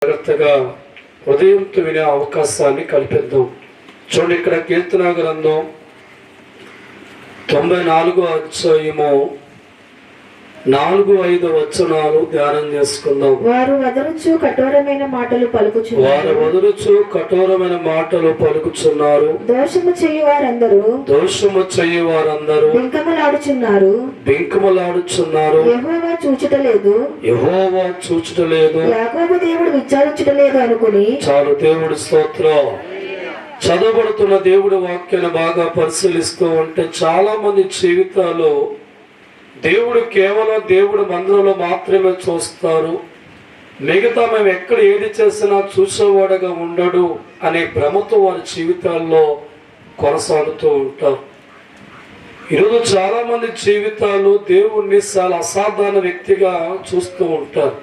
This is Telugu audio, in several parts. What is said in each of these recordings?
జాగ్రత్తగా ఉదయంతో వినే అవకాశాన్ని కల్పిద్దాం. చూడండి, ఇక్కడ కీర్తన గ్రంథం 94వ అధ్యాయము 4-5 వచనాలు ధ్యానం చేసుకుందాం. వారు వదరుచు కఠోరమైన మాటలు పలుకుచున్నారు. దోషము చేయు వారందరూ బింకములాడుచున్నారు. యెహోవా చూచుటలేదు, యాకోబు దేవుడు విచారించుటలేదు అనుకుని. చాలు, దేవుడి స్తోత్రం. చదవబడుతున్న దేవుడి వాక్యాన్ని బాగా పరిశీలిస్తూ ఉంటే చాలా మంది జీవితాలు దేవుడు కేవలం దేవుడి మందిరంలో మాత్రమే చూస్తారు, మిగతా మేము ఎక్కడ ఏది చేసినా చూసేవాడుగా ఉండడు అనే భ్రమతో వారి జీవితాల్లో కొనసాగుతూ ఉంటారు. ఈరోజు చాలా మంది జీవితాలు దేవుణ్ణి చాలా అసాధారణ వ్యక్తిగా చూస్తూ ఉంటారు.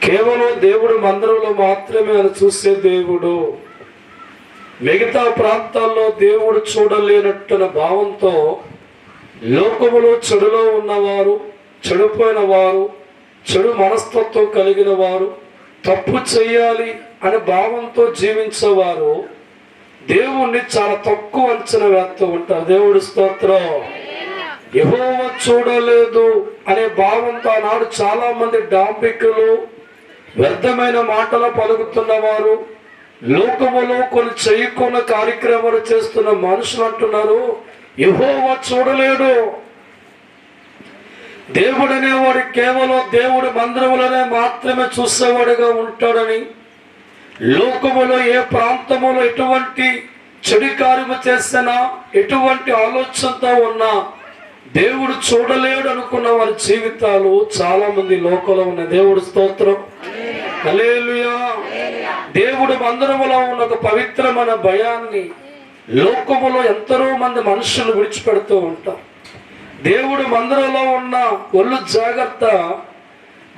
కేవలం దేవుడి మందిరంలో మాత్రమే అని చూసే దేవుడు మిగతా ప్రాంతాల్లో దేవుడు చూడలేనట్టున్న భావంతో లోకములో చెడులో ఉన్నవారు, చెడిపోయిన వారు, చెడు మనస్తత్వం కలిగిన వారు, తప్పు చేయాలి అనే భావంతో జీవించేవారు దేవుణ్ణి చాలా తక్కువ అంచనా వేస్తూ ఉంటారు. దేవుడి స్తోత్రం. యెహోవా చూడలేదు అనే భావంతో ఆనాడు చాలా మంది డాంబికులు, వ్యర్థమైన మాటలు పలుకుతున్నవారు, లోకములో కొన్ని చేయకున్న కార్యక్రమాలు చేస్తున్న మనుషులు అంటున్నారు, యెహోవా చూడలేడు. దేవుడు అనేవాడు కేవలం దేవుడి మందిరములోనే మాత్రమే చూసేవాడుగా ఉంటాడని, లోకములో ఏ ప్రాంతములో ఎటువంటి చెడు కార్యము చేసినా, ఎటువంటి ఆలోచనతో ఉన్నా దేవుడు చూడలేడు అనుకున్న వారి జీవితాలు చాలా మంది లోకంలో ఉన్న. దేవుడు స్తోత్రం. హల్లెలూయా. దేవుడు మందిరములో ఉన్న ఒక పవిత్రమైన భయాన్ని లోకములో ఎంతో మంది మనుషులు విడిచిపెడుతూ ఉంటారు. దేవుడు మందిరంలో ఉన్న ఒళ్ళు జాగ్రత్త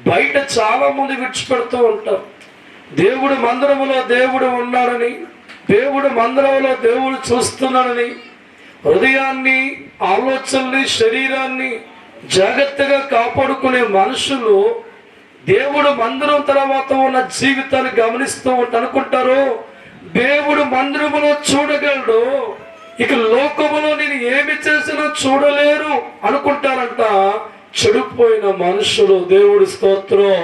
బయట చాలా మంది విడిచిపెడుతూ ఉంటారు. దేవుడు మందిరములో దేవుడు ఉన్నాడని, దేవుడు మందిరంలో దేవుడు చూస్తున్నాడని హృదయాన్ని, ఆలోచనల్ని, శరీరాన్ని జాగ్రత్తగా కాపాడుకునే మనుషులు దేవుడు మందిరం తర్వాత ఉన్న జీవితాన్ని గమనిస్తూ అనుకుంటారు, దేవుడు మందిరములో చూడగలడు, ఇక లోకములో నేను ఏమి చేసినా చూడలేరు అనుకుంటారంట చెడిపోయిన మనుషులు. దేవుడి స్తోత్రం.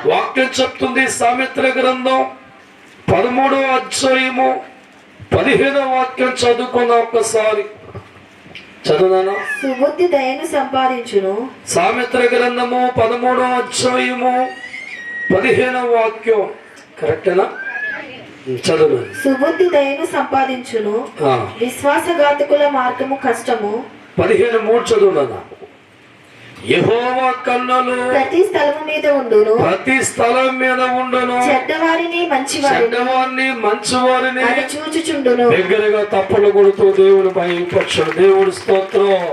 వాక్యం చెప్తుంది, సామెతల గ్రంథం 13వ అధ్యాయము 15వ వాక్యం చదువుకుందాం ఒక్కసారి. చదువునా? సుబుద్ధి దయను సంపాదించును. సామెతల గ్రంథము 13వ అధ్యాయము 15వ వాక్యం కరెక్టేనా? చదువు. సుబుద్ధి దయను సంపాదించును, విశ్వాసఘాతకుల మార్గము కష్టము. 15:3 చదువునా? యెహోవా కన్నులు ప్రతి స్థలము మీద ఉండును, చెడ్డవారిని మంచివారిని చూచుచుండును. దగ్గరగా తప్పలు కొడుతూ దేవుని భయపరచు. దేవుడి స్తోత్రం.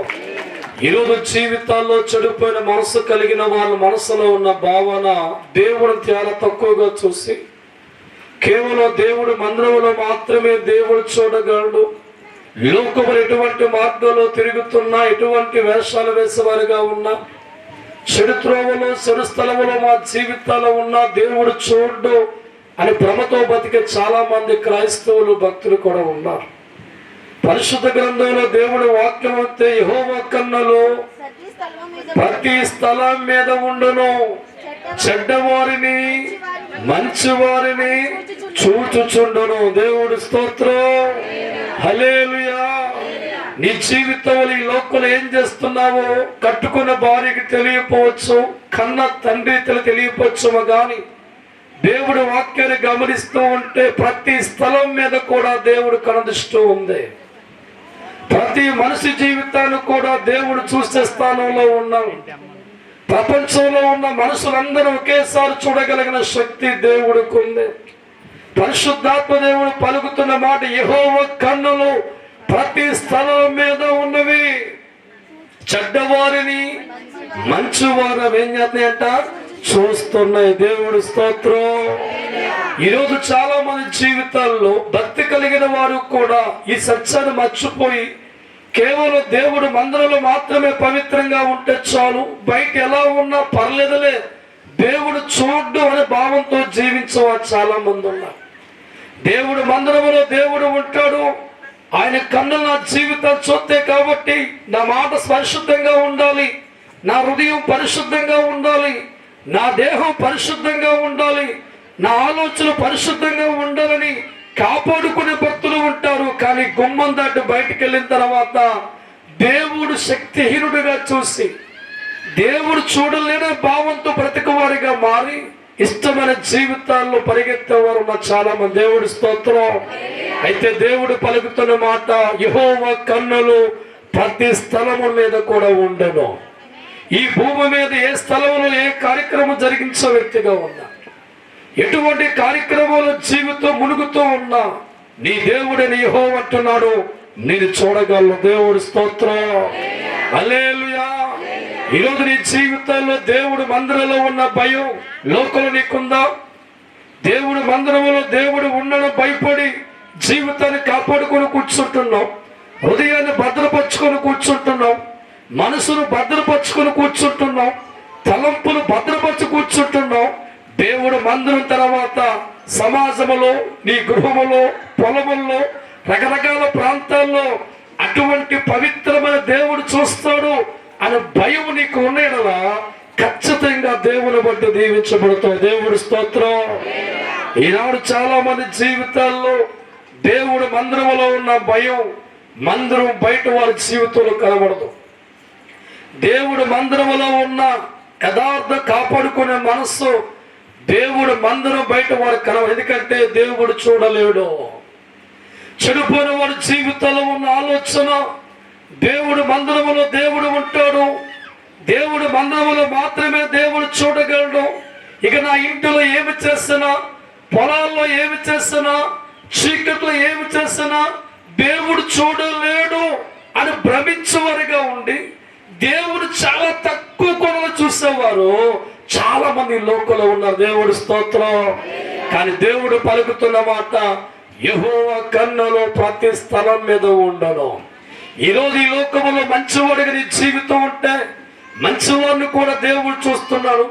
ఈరోజు జీవితాల్లో చెడిపోయిన మనసు కలిగిన వాళ్ళ మనసులో ఉన్న భావన దేవుడు చాలా తక్కువగా చూసి, కేవలం దేవుడు మందిరంలో మాత్రమే దేవుడు చూడగలడు, లోకములు ఎటువంటి మార్గంలో తిరుగుతున్నా, ఎటువంటి వేషాలు వేసేవారుగా ఉన్నా, చెడు త్రోవలో, చెడు స్థలములో మా జీవితాల్లో ఉన్నా దేవుడు చూడు అని భ్రమతో బతికే చాలా మంది క్రైస్తవులు, భక్తులు కూడా ఉన్నారు. పరిశుద్ధ గ్రంథంలో దేవుడి వాక్యం అయితే యెహోవా కన్నులు ప్రతి స్థలం మీద ఉండును, చెడ్డవారిని మంచివారిని చూచుచుండును. దేవుడి స్తోత్రం. హల్లెలూయా. నీ జీవితంలో ఈ లోకంలో ఏం చేస్తున్నావో కట్టుకున్న భార్యకి తెలియపోవచ్చు, కన్న తండ్రి తెలియపోవచ్చు, కానీ దేవుడి వాక్యాన్ని గమనిస్తూ ఉంటే ప్రతి స్థలం మీద కూడా దేవుడు కనుదృష్టి ఉంది. ప్రతి మనిషి జీవితాన్ని కూడా దేవుడు చూసే స్థానంలో ఉన్నాడు. ప్రపంచంలో ఉన్న మనుషులందరూ ఒకేసారి చూడగలిగిన శక్తి దేవుడికి ఉంది. పరిశుద్ధాత్మ దేవుడు పలుకుతున్న మాట, యెహోవా కన్నులు ప్రతి స్థలం మీద ఉన్నవి, చెడ్డవారిని మంచివారు ఏం చేస్తున్నాయంట చూస్తున్నాయి. దేవుడి స్తోత్రం. ఈరోజు చాలా మంది జీవితాల్లో భక్తి కలిగిన వారు కూడా ఈ సత్యాన్ని మర్చిపోయి కేవలం దేవుడు మందిరంలో మాత్రమే పవిత్రంగా ఉంటే చాలు, బయట ఎలా ఉన్నా పర్లేదులే, దేవుడు చూడ్డు అనే భావంతో జీవించేవారు చాలా మంది ఉన్నారు. దేవుడు మందిరంలో దేవుడు ఉంటాడు, ఆయన కన్నులు నా జీవితం చూస్తే కాబట్టి నా మాట పరిశుద్ధంగా ఉండాలి, నా హృదయం పరిశుద్ధంగా ఉండాలి, నా దేహం పరిశుద్ధంగా ఉండాలి, నా ఆలోచన పరిశుద్ధంగా ఉండాలని కాపాడుకునే భక్తులు ఉంటారు. కానీ గుమ్మం దాటి బయటికి వెళ్ళిన తర్వాత దేవుడు శక్తిహీనుడిగా చూసి దేవుడు చూడలేని భావంతో బ్రతికవారిగా మారి ఇష్టమైన జీవితాల్లో పరిగెత్తేవారు ఉన్న చాలా మంది. దేవుడి స్తోత్రం. అయితే దేవుడు పలుకుతున్న మాట, యెహోవా కన్నులు ప్రతి స్థలము మీద కూడా ఉండను. ఈ భూమి మీద ఏ స్థలంలో ఏ కార్యక్రమం జరిగించే వ్యక్తిగా ఉన్నా, ఎటువంటి కార్యక్రమాలు జీవితం మునుగుతూ ఉన్నా, నీ దేవుడని యెహోవా అంటున్నాడు, నేను చూడగలను. దేవుడి స్తోత్రం. హల్లెలూయా. ఈరోజు నీ జీవితంలో దేవుడు మందిరంలో ఉన్న భయం లోకంలో నీకుందా? దేవుడు మందిరంలో దేవుడు ఉండను భయపడి జీవితాన్ని కాపాడుకొని కూర్చుంటున్నావు, హృదయాన్ని భద్రపరుచుకొని కూర్చుంటున్నావు, మనసును భద్రపరుచుకొని కూర్చుంటున్నావు, తలంపులు భద్రపరచు కూర్చుంటున్నావు. దేవుడు మందిరం తర్వాత సమాజంలో, నీ గృహములో, పొలముల్లో, రకరకాల ప్రాంతాల్లో అటువంటి పవిత్రమైన దేవుడు చూస్తాడు అనే భయం నీకు ఉండేలా ఖచ్చితంగా దేవుని బట్టి దీవించబడతావు. దేవుడి స్తోత్రం. ఈనాడు చాలా మంది జీవితాల్లో దేవుడు మందిరంలో ఉన్న భయం మందిరం బయట వారి జీవితంలో కనబడదు. దేవుడు మందిరంలో ఉన్న యథార్థ కాపాడుకునే మనస్సు దేవుడు మందిరం బయట వారు కనబడదు. ఎందుకంటే దేవుడు చూడలేడు. చెడిపోయిన వాడి జీవితంలో ఉన్న ఆలోచన, దేవుడు మందిరంలో దేవుడు ఉంటాడు, దేవుడు మందిరంలో మాత్రమే దేవుడు చూడగలడు. ఇక నా ఇంటిలో ఏమి చేసినా, పొలాల్లో ఏమి చేసినా, చీకట్లో ఏమి చేసినా దేవుడు చూడలేడు అని భ్రమించేవారుగా ఉండి దేవుడు చాలా తక్కువ కొనలు చూసేవారు చాలా మంది లోకంలో ఉన్నారు. దేవుడు స్తోత్రం. కానీ దేవుడు పలుకుతున్న మాట, యెహోవా కన్నులు ప్రతి స్థలం మీద ఉండను. ఈరోజు ఈ లోకంలో మంచివాడిగా నీ జీవితం ఉంటే మంచివాడిని కూడా దేవుడు చూస్తున్నాడు.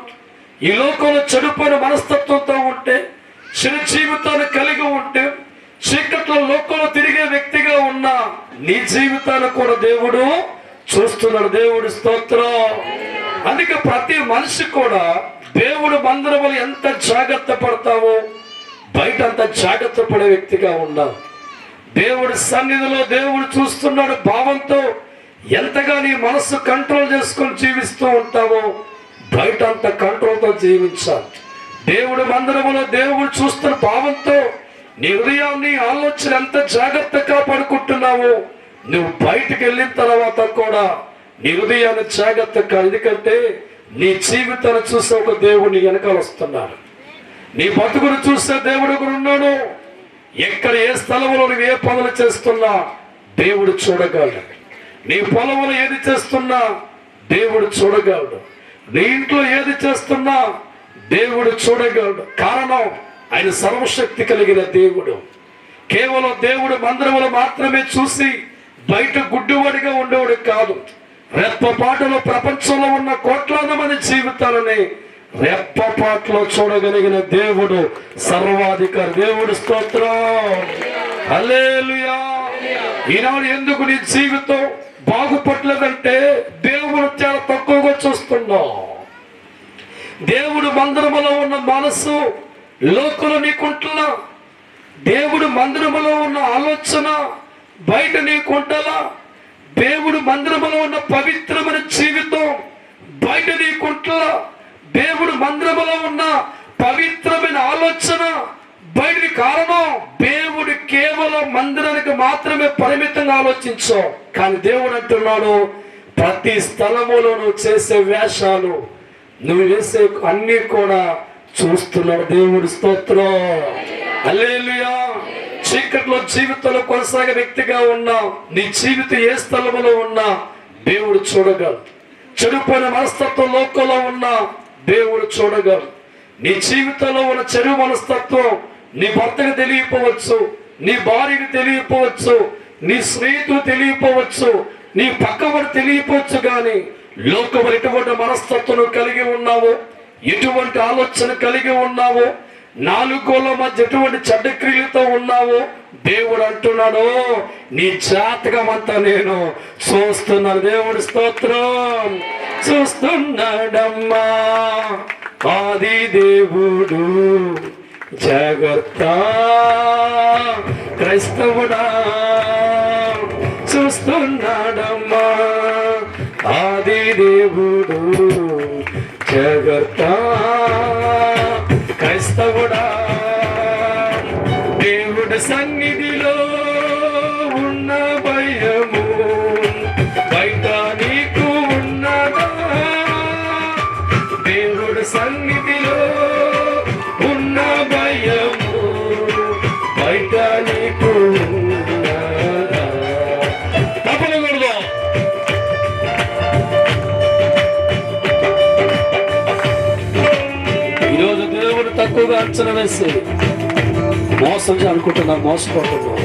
ఈ లోకంలో చెడిపోయిన మనస్తత్వంతో ఉంటే, చెడు జీవితాన్ని కలిగి ఉంటే, చీకట్లో లోకంలో తిరిగే వ్యక్తిగా ఉన్న నీ జీవితాన్ని కూడా దేవుడు చూస్తున్నాడు. దేవుడి స్తోత్రం. అందుకే ప్రతి మనిషి కూడా దేవుడు మందిరంలో ఎంత జాగ్రత్త పడతావో బయట అంత జాగ్రత్త పడే వ్యక్తిగా ఉండాలి. దేవుడి సన్నిధిలో దేవుడు చూస్తున్నాడు భావంతో ఎంతగా నీ మనస్సు కంట్రోల్ చేసుకొని జీవిస్తూ ఉంటావో బయట అంత కంట్రోల్తో జీవించాలి. దేవుడు మందిరంలో దేవుడు చూస్తున్న భావంతో నీ హృదయాన్ని ఆలోచన ఎంత జాగ్రత్తగా పడుకుంటున్నావో నువ్వు బయటికి వెళ్ళిన తర్వాత కూడా నీ హృదయాన్ని జాగ్రత్తగా. ఎందుకంటే నీ జీవితాన్ని చూసే ఒక దేవుడు నీ వెనకాల వస్తున్నాడు. నీ బతుకును చూసే దేవుడు కూడా ఉన్నాడు. ఎక్కడ ఏ స్థలంలో నువ్వు ఏ పనులు చేస్తున్నా దేవుడు చూడగలడు. నీ పొలంలో ఏది చేస్తున్నా దేవుడు చూడగలడు. నీ ఇంట్లో ఏది చేస్తున్నా దేవుడు చూడగలడు. కారణం ఆయన సర్వశక్తి కలిగిన దేవుడు. కేవలం దేవుడు మందిరంలో మాత్రమే చూసి బయట గుడ్డివాడిగా ఉండేవాడు కాదు. రెప్పపాటులో ప్రపంచంలో ఉన్న కోట్లాది మంది జీవితాలని రెప్పపాటులో చూడగలిగిన దేవుడు సర్వాధికారి. దేవుడు స్తోత్రం. హల్లెలూయా. ఈనాడు ఎందుకు నీ జీవితం బాగుపడలేదంటే దేవుడు చాలా తక్కువగా చూస్తున్నావు. దేవుడు మందిరములో ఉన్న మనసు లోకంలో నీకుంటున్నా, దేవుడు మందిరములో ఉన్న ఆలోచన బయట నీకుంటలా, దేవుడు మందిరములో ఉన్న పవిత్రమైన జీవితం బయట నీకుంటలా, దేవుడు మందిరములో ఉన్న పవిత్రమైన ఆలోచన బయట. కారణం దేవుడు కేవలం మందిరానికి మాత్రమే పరిమితంగా ఆలోచించావు. కానీ దేవుడు అంటున్నాడు, ప్రతి స్థలములో నువ్వు చేసే వేషాలు, నువ్వు వేసే అన్ని కూడా చూస్తున్నాడు. దేవుడి స్తోత్రం. హల్లెలూయా. చీకట్లో జీవితంలో కొనసాగే వ్యక్తిగా ఉన్నా, నీ జీవితం ఏ స్థలంలో ఉన్నా దేవుడు చూడగలడు. చెడిపోయిన మనస్తత్వం లోకంలో ఉన్నా దేవుడు చూడగలడు. నీ జీవితంలో ఉన్న చెడు మనస్తత్వం నీ భర్తకు తెలియపోవచ్చు, నీ భార్యకు తెలియపోవచ్చు, నీ స్నేహితులు తెలియపోవచ్చు, నీ పక్కవాడు తెలియపోవచ్చు. కానీ లోకం ఎటువంటి మనస్తత్వం కలిగి ఉన్నావు, ఎటువంటి ఆలోచన కలిగి ఉన్నావో, నాలుగోళ్ళ మధ్య ఎటువంటి చెడ్డ క్రియలతో ఉన్నావో దేవుడు అంటున్నాడు, నీ జాతకం అంతా నేను చూస్తున్నాను. దేవుడి స్తోత్రం. చూస్తున్నాడమ్మా ఆది దేవుడు, జాగ్రత్త క్రైస్తవుడా. చూస్తున్నాడమ్మా ఆది దేవుడు, జాగ్రత్త క్రైస్తవుడా. దేవుడి సన్నిధిలో ఉన్న భయము బయట నీకు ఉన్నదా? దేవుడి సన్నిధిలో ఉన్న భయము బయట నీకు ఉన్నదా? తప్పకూడదు. ఈరోజు దేవుడు తక్కువగా అంచనా వేసి మోసం అనుకుంటున్నా, మోసపోతున్నాం.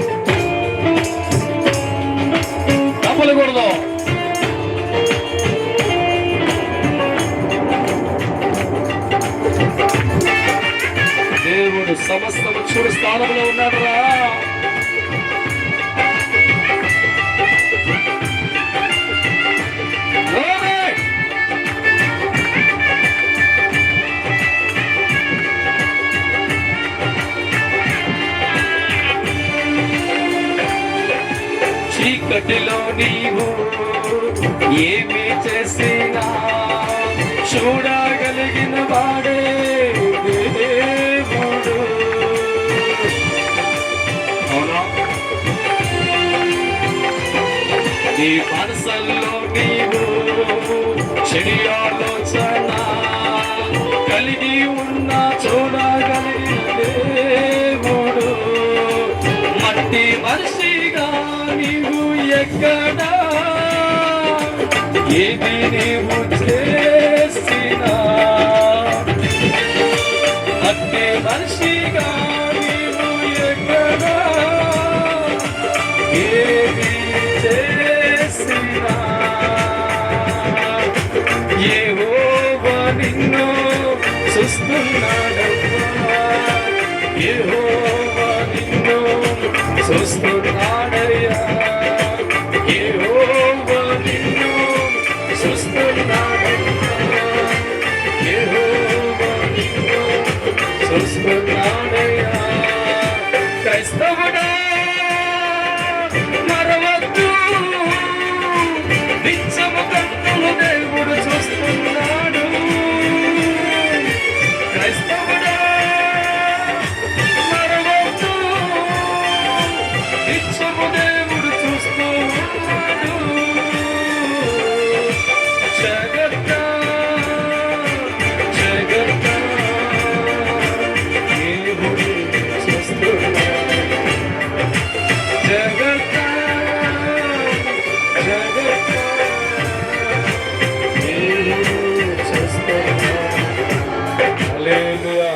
తప్పకూడదు. దేవుడు సమస్తము చూడు స్థానంలో ఉన్నాడు రా. చీకటిలో నీవు ఏమి చేసినా చూడగలిగిన వాడే దేవుడు. అవునా? నీ మనసల్లో నీవు చెడు ఆలోచన కలిగి ఉన్న చూడగలిగిన దేవుడు. మట్టి మనిషిగా నీవు ఎక్కడా ఏది నీవు చేసినా, మట్టి మనిషిగా నీవు ఎక్కడా ఏది చేసినా, యెహోవా నిన్ను చూస్తున్నాడమ్మా. యెహోవా నిన్ను చూస్తున్నాడయ్యా. యెహోవా నిన్ను చూస్తున్నాడయ్యా. యెహోవా నిన్ను చూస్తున్నాడయ్యా. క్రైస్తవుడా మరవద్దు, నిత్యము కన్నులు దేవుడు చూస్తున్నాడు. క్రైస్తవుడా మరవద్దు, నిత్యము దేవుడు చూస్తూ ఉన్నాడు. జాగ్రత్త జాగ్రత్త, దేవుడు చూస్తున్నాడు. జాగ్రత్త జాగ్రత్త, దేవుడు చూస్తున్నాడు. హల్లెలూయా.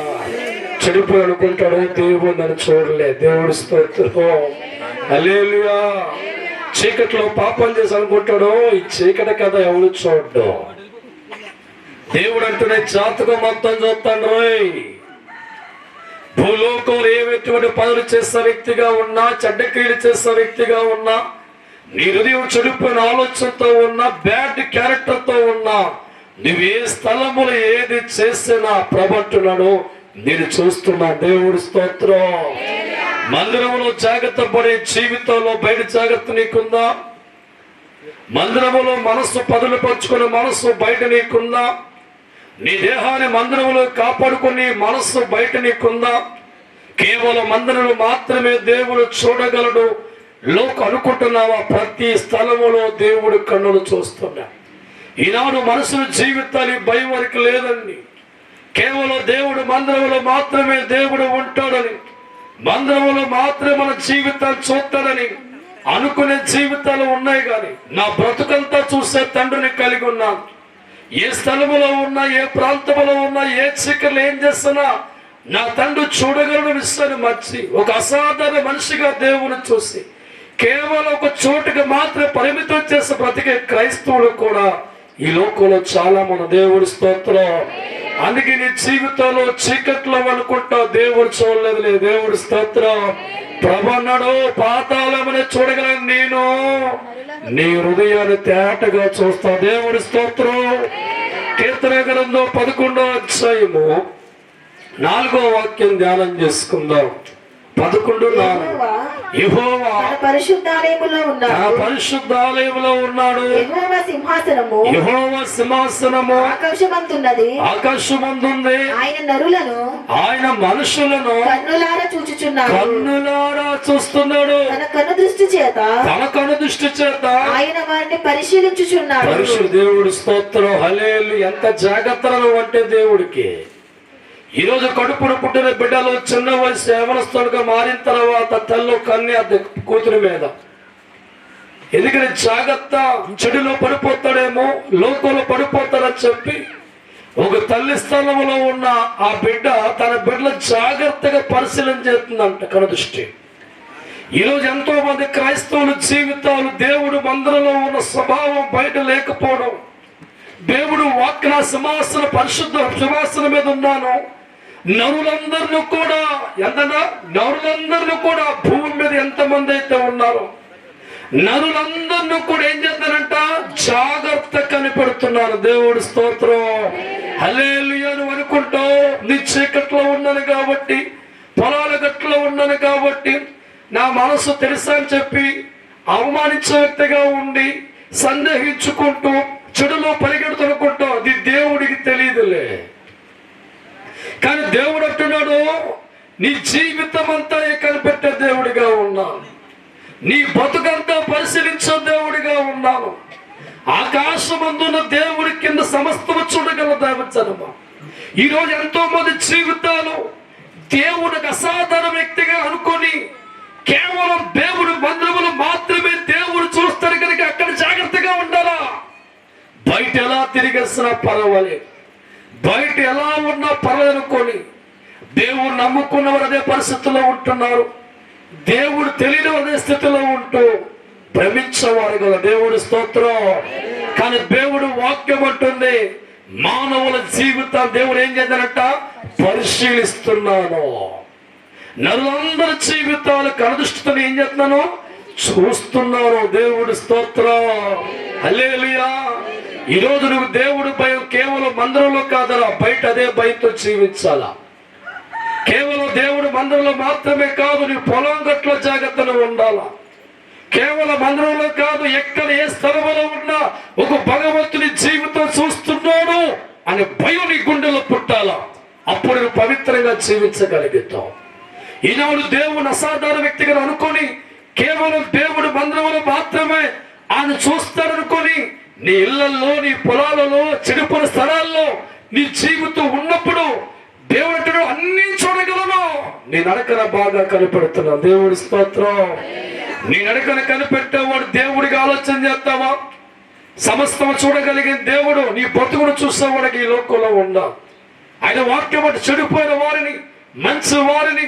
చెడిపోయి అనుకుంటాడు, దేవుడు నన్ను చూడలే. దేవుడు స్తోత్రం. హల్లెలూయా. చీకట్లో పాపం చేసి అనుకుంటాడు, ఈ చీకటి కథ ఎవరు చూడ్డు. దేవుడు అంటూనే జాతకం మొత్తం చూస్తాడు. రోయ్, భూలోకంలో ఏటువంటి పనులు చేసే వ్యక్తిగా ఉన్నా, చెడ్డ క్రియలు చేసే వ్యక్తిగా ఉన్నా, నీ హృదయం చెడిపోయిన ఆలోచనతో ఉన్నా, బ్యాడ్ క్యారెక్టర్తో ఉన్నా, నువ్వు ఏ స్థలములు ఏది చేసినా ప్రభంటున్నాడు, నేను చూస్తున్నా. దేవుడి స్తోత్రం. మందిరంలో జాగ్రత్త పడే జీవితంలో బయట జాగ్రత్త నీకుందా? మందిరములో మనస్సు పదులుపరుచుకునే మనస్సు బయట నీకుందా? నీ దేహాన్ని మందిరంలో కాపాడుకుని మనస్సు బయట నీకుందా? కేవలం మందిరంలో మాత్రమే దేవుడు చూడగలడు లోక అనుకుంటున్నావా? ప్రతి స్థలములో దేవుడు కన్నులు చూస్తున్నా. ఈనాడు మనుషుల జీవితాలు భయం వరకు లేదండి. కేవలం దేవుడు మందిరంలో మాత్రమే దేవుడు ఉంటాడని, మందిరంలో మాత్రమే మన జీవితాలు చూస్తాడని అనుకునే జీవితాలు ఉన్నాయి. కానీ నా బ్రతుకంతా చూసే తండ్రిని కలిగి ఉన్నాను. ఏ స్థలములో ఉన్నా, ఏ ప్రాంతంలో ఉన్నా, ఏ చీకర్లు ఏం చేస్తున్నా నా తండ్రి చూడగలను విషయాన్ని మర్చి ఒక అసాధారణ మనిషిగా దేవుని చూసి కేవలం ఒక చోటుకి మాత్రమే పరిమితం చేసి బ్రతికే క్రైస్తవులు కూడా ఈ లోకంలో చాలా మన దేవుడి స్తోత్రం. అందుకే నీ జీవితంలో చీకట్లో అనుకుంటావు, దేవుడు చూడలేదులే. దేవుడు స్తోత్రం. ప్రభు అన్నాడు, పాతాళమని చూడగలను నేను, నీ హృదయాన్ని తేటగా చూస్తా. దేవుడి స్తోత్రం. కీర్తన గ్రంథం 11వ అధ్యాయము 4వ వాక్యం ధ్యానం చేసుకుందాం. 11:4. యెహోవా తన పరిశుద్ధాలయములో ఉన్నాడు. పరిశుద్ధాలయంలో ఉన్నాడు. యెహోవా సింహాసనము యెహోవా సింహాసనము ఆకాశమందున్నది. ఆకాశమందుంది. ఆయన నరులను, ఆయన మనుషులను కన్నులారా చూచుచున్నాడు. కన్నులారా చూస్తున్నాడు. తన కన్ను దృష్టి చేత, తన కను దృష్టి చేత ఆయన వారిని పరిశీలించుచున్నాడు. పరిశుద్ధ దేవుడు స్తోత్రం. హల్లెలూయా. ఎంత జాగ్రత్తలు అంటే దేవుడికి. ఈరోజు కడుపున పుట్టిన బిడ్డలు చిన్న వయసు యవనస్తులుగా మారిన తర్వాత తల్లి కన్య కూతురి మీద, ఎందుకంటే జాగ్రత్త, చెడులో పడిపోతాడేమో, లోకంలో పడిపోతాడని చెప్పి ఒక తల్లి స్థలంలో ఉన్న ఆ బిడ్డ తన బిడ్డలు జాగ్రత్తగా పరిశీలన చేస్తుందంట కనుదృష్టి. ఈరోజు ఎంతో మంది క్రైస్తవుల జీవితాలు దేవుడు మందిరంలో ఉన్న స్వభావం బయట లేకపోవడం, దేవుడు వాక్య సింహాసన పరిశుద్ధ సింహాసనం మీద ఉన్నాను, నరులందరినీ కూడా నరులందరినీ కూడా భూమి మీద ఎంతమంది అయితే ఉన్నారో నరులందరినీ కూడా ఏం చేస్తారంట, జాగ్రత్త కనిపెడుతున్నారు. దేవుడు స్తోత్రం. హల్లెలూయా అని అనుకుంటావు. నీ చీకట్లో ఉన్నాను కాబట్టి, పొలాల గట్లో ఉన్నాను కాబట్టి, నా మనసు తెలుసా అని చెప్పి అవమానించే వ్యక్తిగా ఉండి సందేహించుకుంటూ చెడులో పరిగెడుతునుకుంటూ అది దేవుడికి తెలియదులే. కానీ దేవుడు అంటున్నాడు, నీ జీవితం అంతా కనిపెట్టే దేవుడిగా ఉన్నాను, నీ బతుకంతా పరిశీలించే దేవుడిగా ఉన్నాను. ఆకాశమందున్న దేవుడి కింద సమస్తము చూడగల దైవజనమా. ఈరోజు ఎంతో మంది జీవితాలు దేవుడికి అసాధారణ వ్యక్తిగా అనుకొని కేవలం దేవుడి మందిరములు మాత్రమే దేవుడు చూస్తారు కనుక అక్కడ జాగ్రత్తగా ఉండాలా. బయట ఎలా తిరిగేసినా పర్వాలేదు, బయట ఎలా ఉన్నా పర్వాలేదు అనుకొని దేవుడు నమ్ముకున్నవారు అదే పరిస్థితుల్లో ఉంటున్నారు. దేవుడు తెలియని అదే స్థితిలో ఉంటూ భ్రమించేవారు కదా. దేవుడు స్తోత్రం. కానీ దేవుడు వాక్యం అంటుంది, మానవుల జీవితం దేవుడు ఏం చేద్దానంట, పరిశీలిస్తున్నాను. నరులందరి జీవితాలు కనుదృష్టితో ఏం చేస్తున్నాను, చూస్తున్నాను. దేవుడు స్తోత్రం. హల్లెలూయా. ఈరోజు నువ్వు దేవుడి భయం కేవలం మందిరంలో కాదరా, బయట అదే భయంతో జీవించాలా. కేవలం దేవుడు మందిరంలో మాత్రమే కాదు, నీ పొలం గట్లో జాగ్రత్తగా ఉండాలా. కేవలం మందిరంలో కాదు, ఎక్కడ ఏ స్థలంలో ఉన్నా ఒక భగవంతుని జీవితం చూస్తున్నాడు అనే భయం నీ గుండెలో పుట్టాలా. అప్పుడు నువ్వు పవిత్రంగా జీవించగలుగుతావు. ఈనాడు దేవుని అసాధారణ వ్యక్తిగా అనుకొని కేవలం దేవుడు మందిరంలో మాత్రమే ఆయన చూస్తాడనుకొని నీ ఇళ్లలో, నీ పొలాలలో, చెడిపోయిన స్థలాల్లో నీ జీవితం ఉన్నప్పుడు దేవుడు అన్ని చూడగలను. నీ నడకన బాగా కనిపెడుతున్నావు. దేవుడి స్తోత్రం. నీ నడకన కనిపెట్టేవాడు దేవుడికి ఆలోచన చేస్తావా? సమస్తం చూడగలిగిన దేవుడు నీ బ్రతుకును చూసేవాడికి ఈ లోకంలో ఉండాలి. ఆయన వాక్యం అంటే చెడిపోయిన వారిని, మంచి వారిని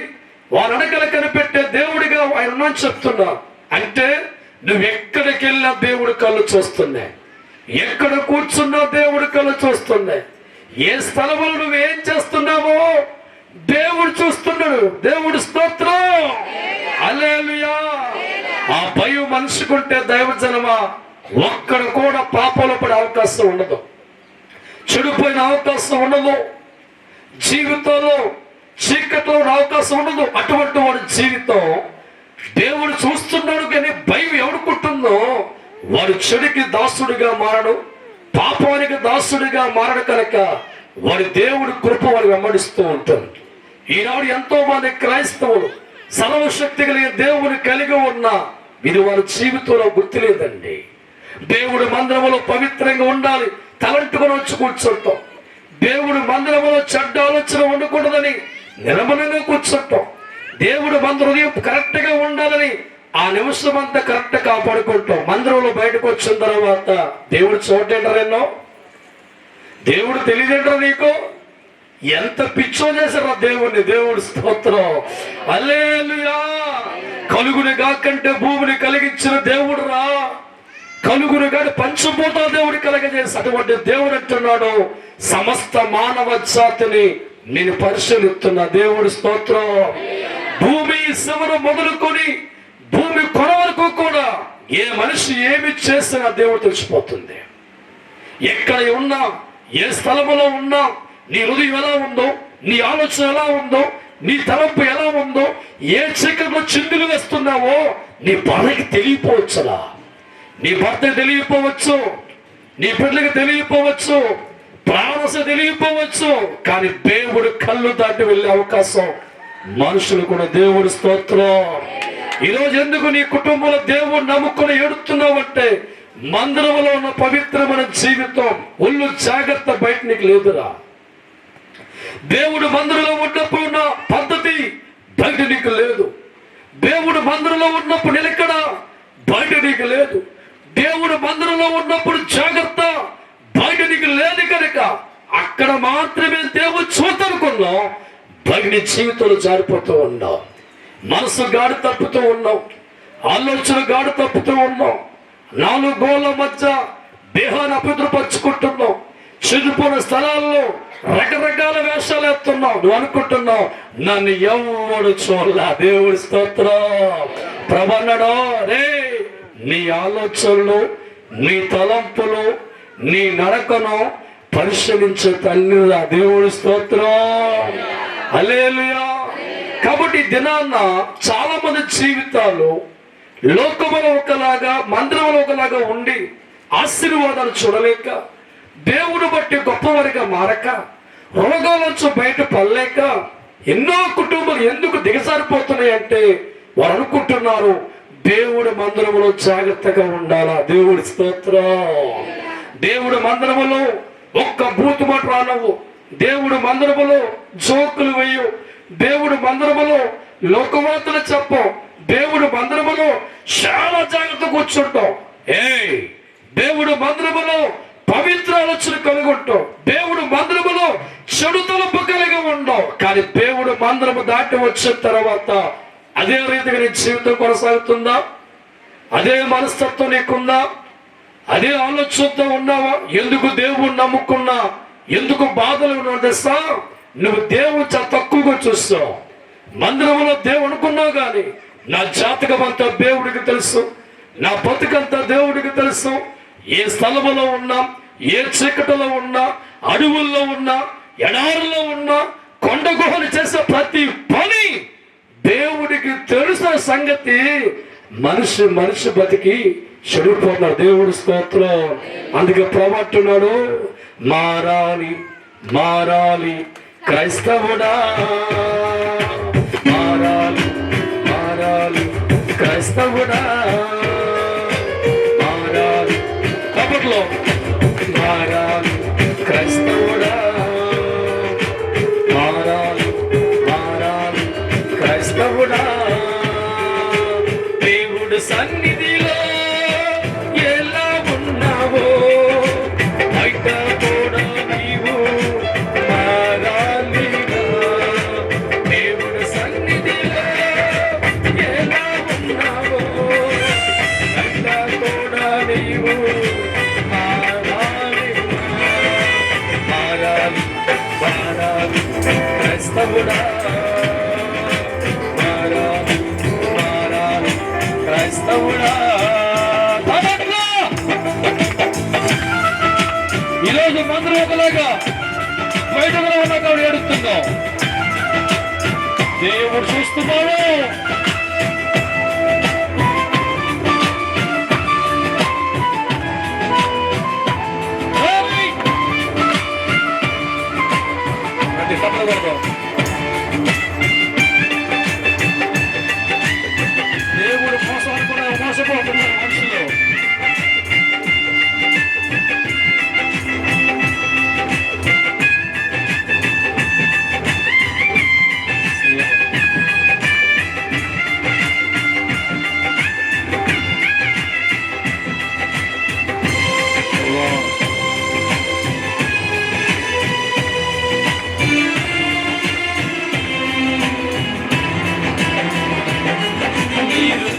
వారి నడకన కనిపెట్టే దేవుడిగా ఆయన ఉన్నాను చెప్తున్నా. అంటే నువ్వు ఎక్కడికి వెళ్ళినా దేవుడి కళ్ళు చూస్తున్నాయి, ఎక్కడ కూర్చున్నా దేవుడి కళ్ళు చూస్తున్నాయి, ఏ స్థలంలో నువ్వేం చేస్తున్నావో దేవుడు చూస్తున్నాడు. దేవుడు స్తోత్రం. హల్లెలూయా. ఆ భయం మనిషికుంటే దైవజనమా ఒక్కడ కూడా పాపంలో పడే అవకాశం ఉండదు, చెడిపోయిన అవకాశం ఉండదు, జీవితంలో చీకట్లో అవకాశం ఉండదు. అటువంటి వాడి జీవితం దేవుడు చూస్తున్నాడు కానీ భయం ఎవడుకుంటుందో వాడు చెడుకి దాసుడిగా మారడు, పాపానికి దాసుడిగా మారడు. కనుక వాడి దేవుడి కృప వాడు వెంబడిస్తూ ఉంటుంది. ఈనాడు ఎంతో మంది క్రైస్తవులు సర్వశక్తి కలిగిన దేవుని కలిగి ఉన్న ఇది వారి జీవితంలో గుర్తులేదండి. దేవుడి మందిరంలో పవిత్రంగా ఉండాలి, తలంటుకొని వచ్చి కూర్చుంటాం. దేవుడి మందిరంలో చెడ్డ ఆలోచన ఉండకూడదని నిర్మలంగా కూర్చుంటాం. దేవుడి మందిరం కరెక్ట్ గా ఉండాలని ఆ నిమిషం అంతా కరెక్ట్ కాపాడుకుంటాం. మందిరంలో బయటకు వచ్చిన తర్వాత దేవుడు చూడేంటారేనో, దేవుడు తెలియదేంటారు నీకు. ఎంత పిచ్చో చేశారా దేవుణ్ణి. దేవుడు స్తోత్రం. హల్లెలూయా. కలుగుని కాకంటే భూమిని కలిగించిన దేవుడు రా. కలుగురు గాని పంచభూతాలు దేవుడు కలగజేసి అటువంటి దేవుడు అంటున్నాడు, సమస్త మానవ జాతిని నేను పరిశీలిస్తున్న దేవుడి స్తోత్రం. భూమి శివను మొదలుకొని భూమి కొన వరకు కూడా ఏ మనిషి ఏమి చేసినా దేవుడు తెలిసిపోతుంది. ఎక్కడ ఉన్నా, ఏ స్థలములో ఉన్నా, నీ హృదయం ఎలా ఉందో, నీ ఆలోచన ఎలా ఉందో, నీ తలంపు ఎలా ఉందో, ఏ చీకట్లో చిందులు వేస్తున్నావో నీ భార్యకి తెలియపోవచ్చులా, నీ భర్తకి తెలియపోవచ్చు, నీ బిడ్డకి తెలియపోవచ్చు, ప్రాణస తెలియపోవచ్చు. కానీ దేవుడు కళ్ళు దాటి వెళ్ళే అవకాశం మనుషులు కూడా. దేవుడు స్తోత్రం. ఈరోజు ఎందుకు నీ కుటుంబంలో దేవుడు నమ్ముకుని ఏడుతున్నావు అంటే, మందిరంలో ఉన్న పవిత్రమైన జీవితం, ఒళ్ళు జాగ్రత్త బయట నీకు లేదురా. దేవుడు మందిరంలో ఉన్నప్పుడు ఉన్న పద్ధతి బయట నీకు లేదు. దేవుడు మందిరంలో ఉన్నప్పుడు నిలకడ బయట నీకు లేదు. దేవుడు మందిరంలో ఉన్నప్పుడు జాగ్రత్త బయట నీకు లేదు. కనుక అక్కడ మాత్రమే దేవుడు చూడనుకున్నాం, బయట నీ జీవితంలో జారిపోతూ ఉన్నావు. మనసు గాడి తప్పుతూ ఉన్నావు, ఆలోచన గాడి తప్పుతూ ఉన్నావు, నాలుగు గోళ్ళ మధ్య దేహాన్ని అపవిత్రపరుచుకుంటున్నావు, చెడిపోయిన స్థలాల్లో రకరకాల వేషాలు ఎత్తున్నావు. నువ్వు అనుకుంటున్నావు నన్ను ఎవడు చూడలా. దేవుడి స్తోత్రం. ప్రభు అన్నాడు, రే నీ ఆలోచనలు, నీ తలంపులు, నీ నడకను పరిశీలించే తల్లిరా. దేవుడి స్తోత్రం. హల్లెలూయా. కాబట్టి దినాన్న చాలా మంది జీవితాలు లోకములో ఒకలాగా, మందిరంలో ఒకలాగా ఉండి ఆశీర్వాదాలు చూడలేక, దేవుడు బట్టి గొప్పవారిగా మారక, రోగాల నుంచి బయట పడలేక ఎన్నో కుటుంబాలు ఎందుకు దిగజారిపోతున్నాయి అంటే, వారు అనుకుంటున్నారు దేవుడి మందిరంలో జాగ్రత్తగా ఉండాలా. దేవుడి స్తోత్రం. దేవుడి మందిరములో ఒక్క బూతు మాట రానవు, దేవుడి మందిరములో జోకులు వేయు, దేవుడి మందిరములో లోకవార్తలు చెప్పం, దేవుడి మందిరములో చాలా జాగ్రత్త కూర్చుంటాం. దేవుడు మందిరములో పవిత్ర ఆలోచన కలిగి ఉంటాం, దేవుడు మందిరములో చెడు తలుపు కలిగి ఉండవు. కానీ దేవుడు మందిరము దాటి వచ్చిన తర్వాత అదే రీతిగా నీ జీవితం కొనసాగుతుందా? అదే మనస్తత్వం నీకుందా? అదే ఆలోచనతో ఉన్నావా? ఎందుకు దేవుడు నమ్ముకున్నా, ఎందుకు బాధలు ఉన్నావు తెలుసా? నువ్వు దేవుడు చాలా తక్కువగా చూస్తావు. మందిరంలో దేవుడు అనుకున్నావు కానీ నా జాతకం అంతా దేవుడికి తెలుసు, నా బతుకంతా దేవుడికి తెలుసు. ఏ స్థలములో ఉన్నా, ఏ చీకటిలో ఉన్నా, అడవుల్లో ఉన్నా, ఎడారులో ఉన్నా, కొండ గుహలు చేసే ప్రతి పని దేవుడికి తెలిసిన సంగతి. మనిషి బతికి చెడిపోతున్నాడు. దేవుడి స్తోత్రం. అందుకే ప్రభు అంటున్నాడు, మారాలి మారాలి క్రైస్తవుడా, మారాలి మారాలి క్రైస్తవుడా, మారాలి కబట్లో మారాలి క్రైస్తవుడా, మారాలి మారాలి క్రైస్తవుడా. దేవుడు సన్నిధిలో ఎలా ఉన్నావో బయట కూడా నీవు మారాలిగా. దేవుడు సన్నిధిలో ఎలా ఉన్నావో బయట కూడా నీవు మారాలిగా. మారాలి మారాలి క్రైస్తవుడా, మారాలి మారాలి క్రైస్తవుడా. ఈరోజు మందిరం ఒకలాగా, బయట ఉన్నాక ఏడుస్తున్నావు. దేవుడు చూస్తున్నాడు. దేవుడు మోసం అనుకున్న మోసపోతున్నారు మనుషులు.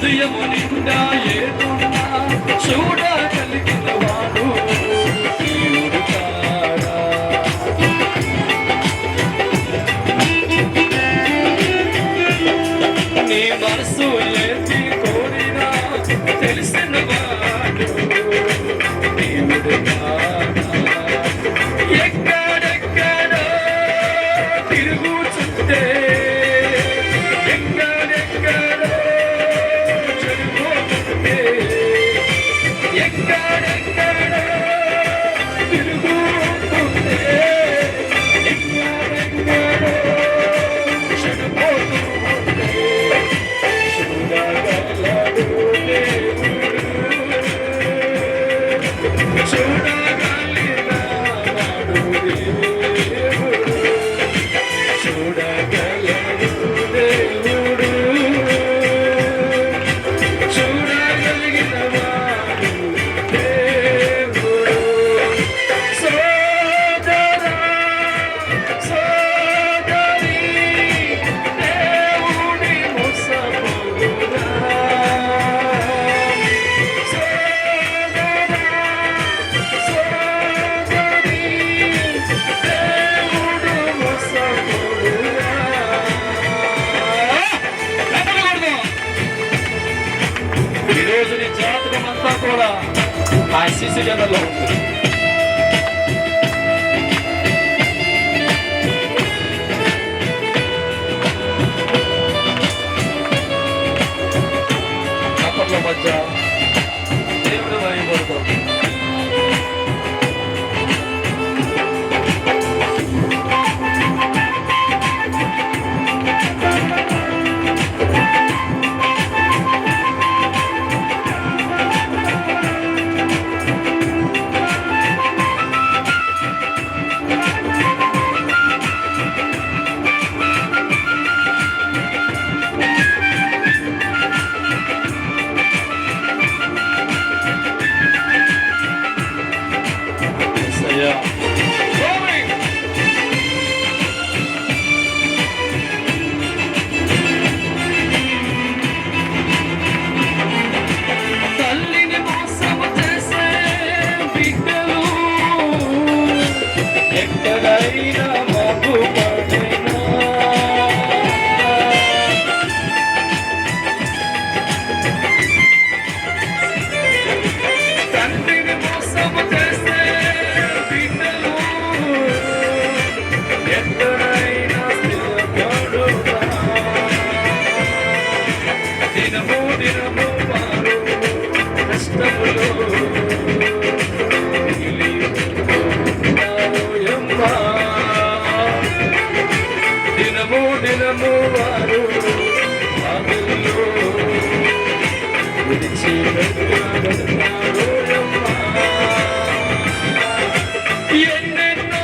హృదయము నిండా ఏదున్నా చూడగలిగిన వాడు దేవుడు కాడా. నీ మనసు ఏది కోరినా తెలిసిన వాడు దేవుడు కాడా. ఎక్కడెక్కడో తిరుగుతుంటే ఎక్కడెక్కడో చెడిపోతుంటే ఎక్కడెక్కడో తిరుగుతుంటే ఎక్కడెక్కడో చెడిపోతుంటే చూడగలడు దేవుడు చూడగలిగిన వాడు దేవుడు చూడగలడు దేవుడు చూడగలిగిన వాడు దేవుడు. సోదరా సోదరి దేవుడి మోసపోదురా. సోదరా సోదరి దేవుడు మోసపోదురా. ఈరోజు నీ జాతకం అంతా కూడా ఆ శిశు జనంలో ఉంటుంది. అప్పట్లో మధ్య దేవుడు భయపడతాం. యేసయ్యా. Glory. తల్లిని మోసము చేసే బిడ్డలు ఎక్కడైనా మోగుపడేనా. తండ్రిని మోసము చేసే బిడ్డలు ఎక్కడైనా స్థిరపడునా. దినము దినము వారు కష్టములో మిగిలిపోయారమ్మా. దినము దినము వారు బాధల్లో విడిచిపెట్టబడతారమ్మా. ఎన్నెన్నో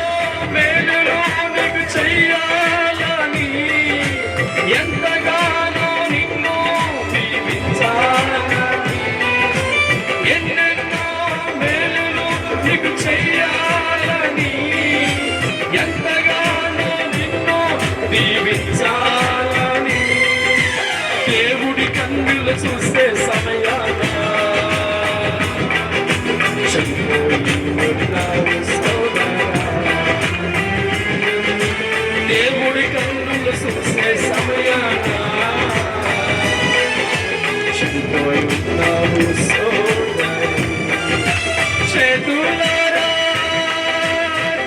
మేలులు నీకు చెయ్యాలని ఎంతగానో నిన్ను దీవించాలని. ఎన్నెన్నో మేలులు నీకు చెయ్యాలని ఎంతగానో నిన్ను దీవించాలని. దేవుడి కన్నులు చూసే సమయాన చనిపోయి ఉన్నావు సోదరా. దేవుడి కన్నులు చూసే సమయాన చనిపోయి ఉన్నావు సోదరా. చేతులారా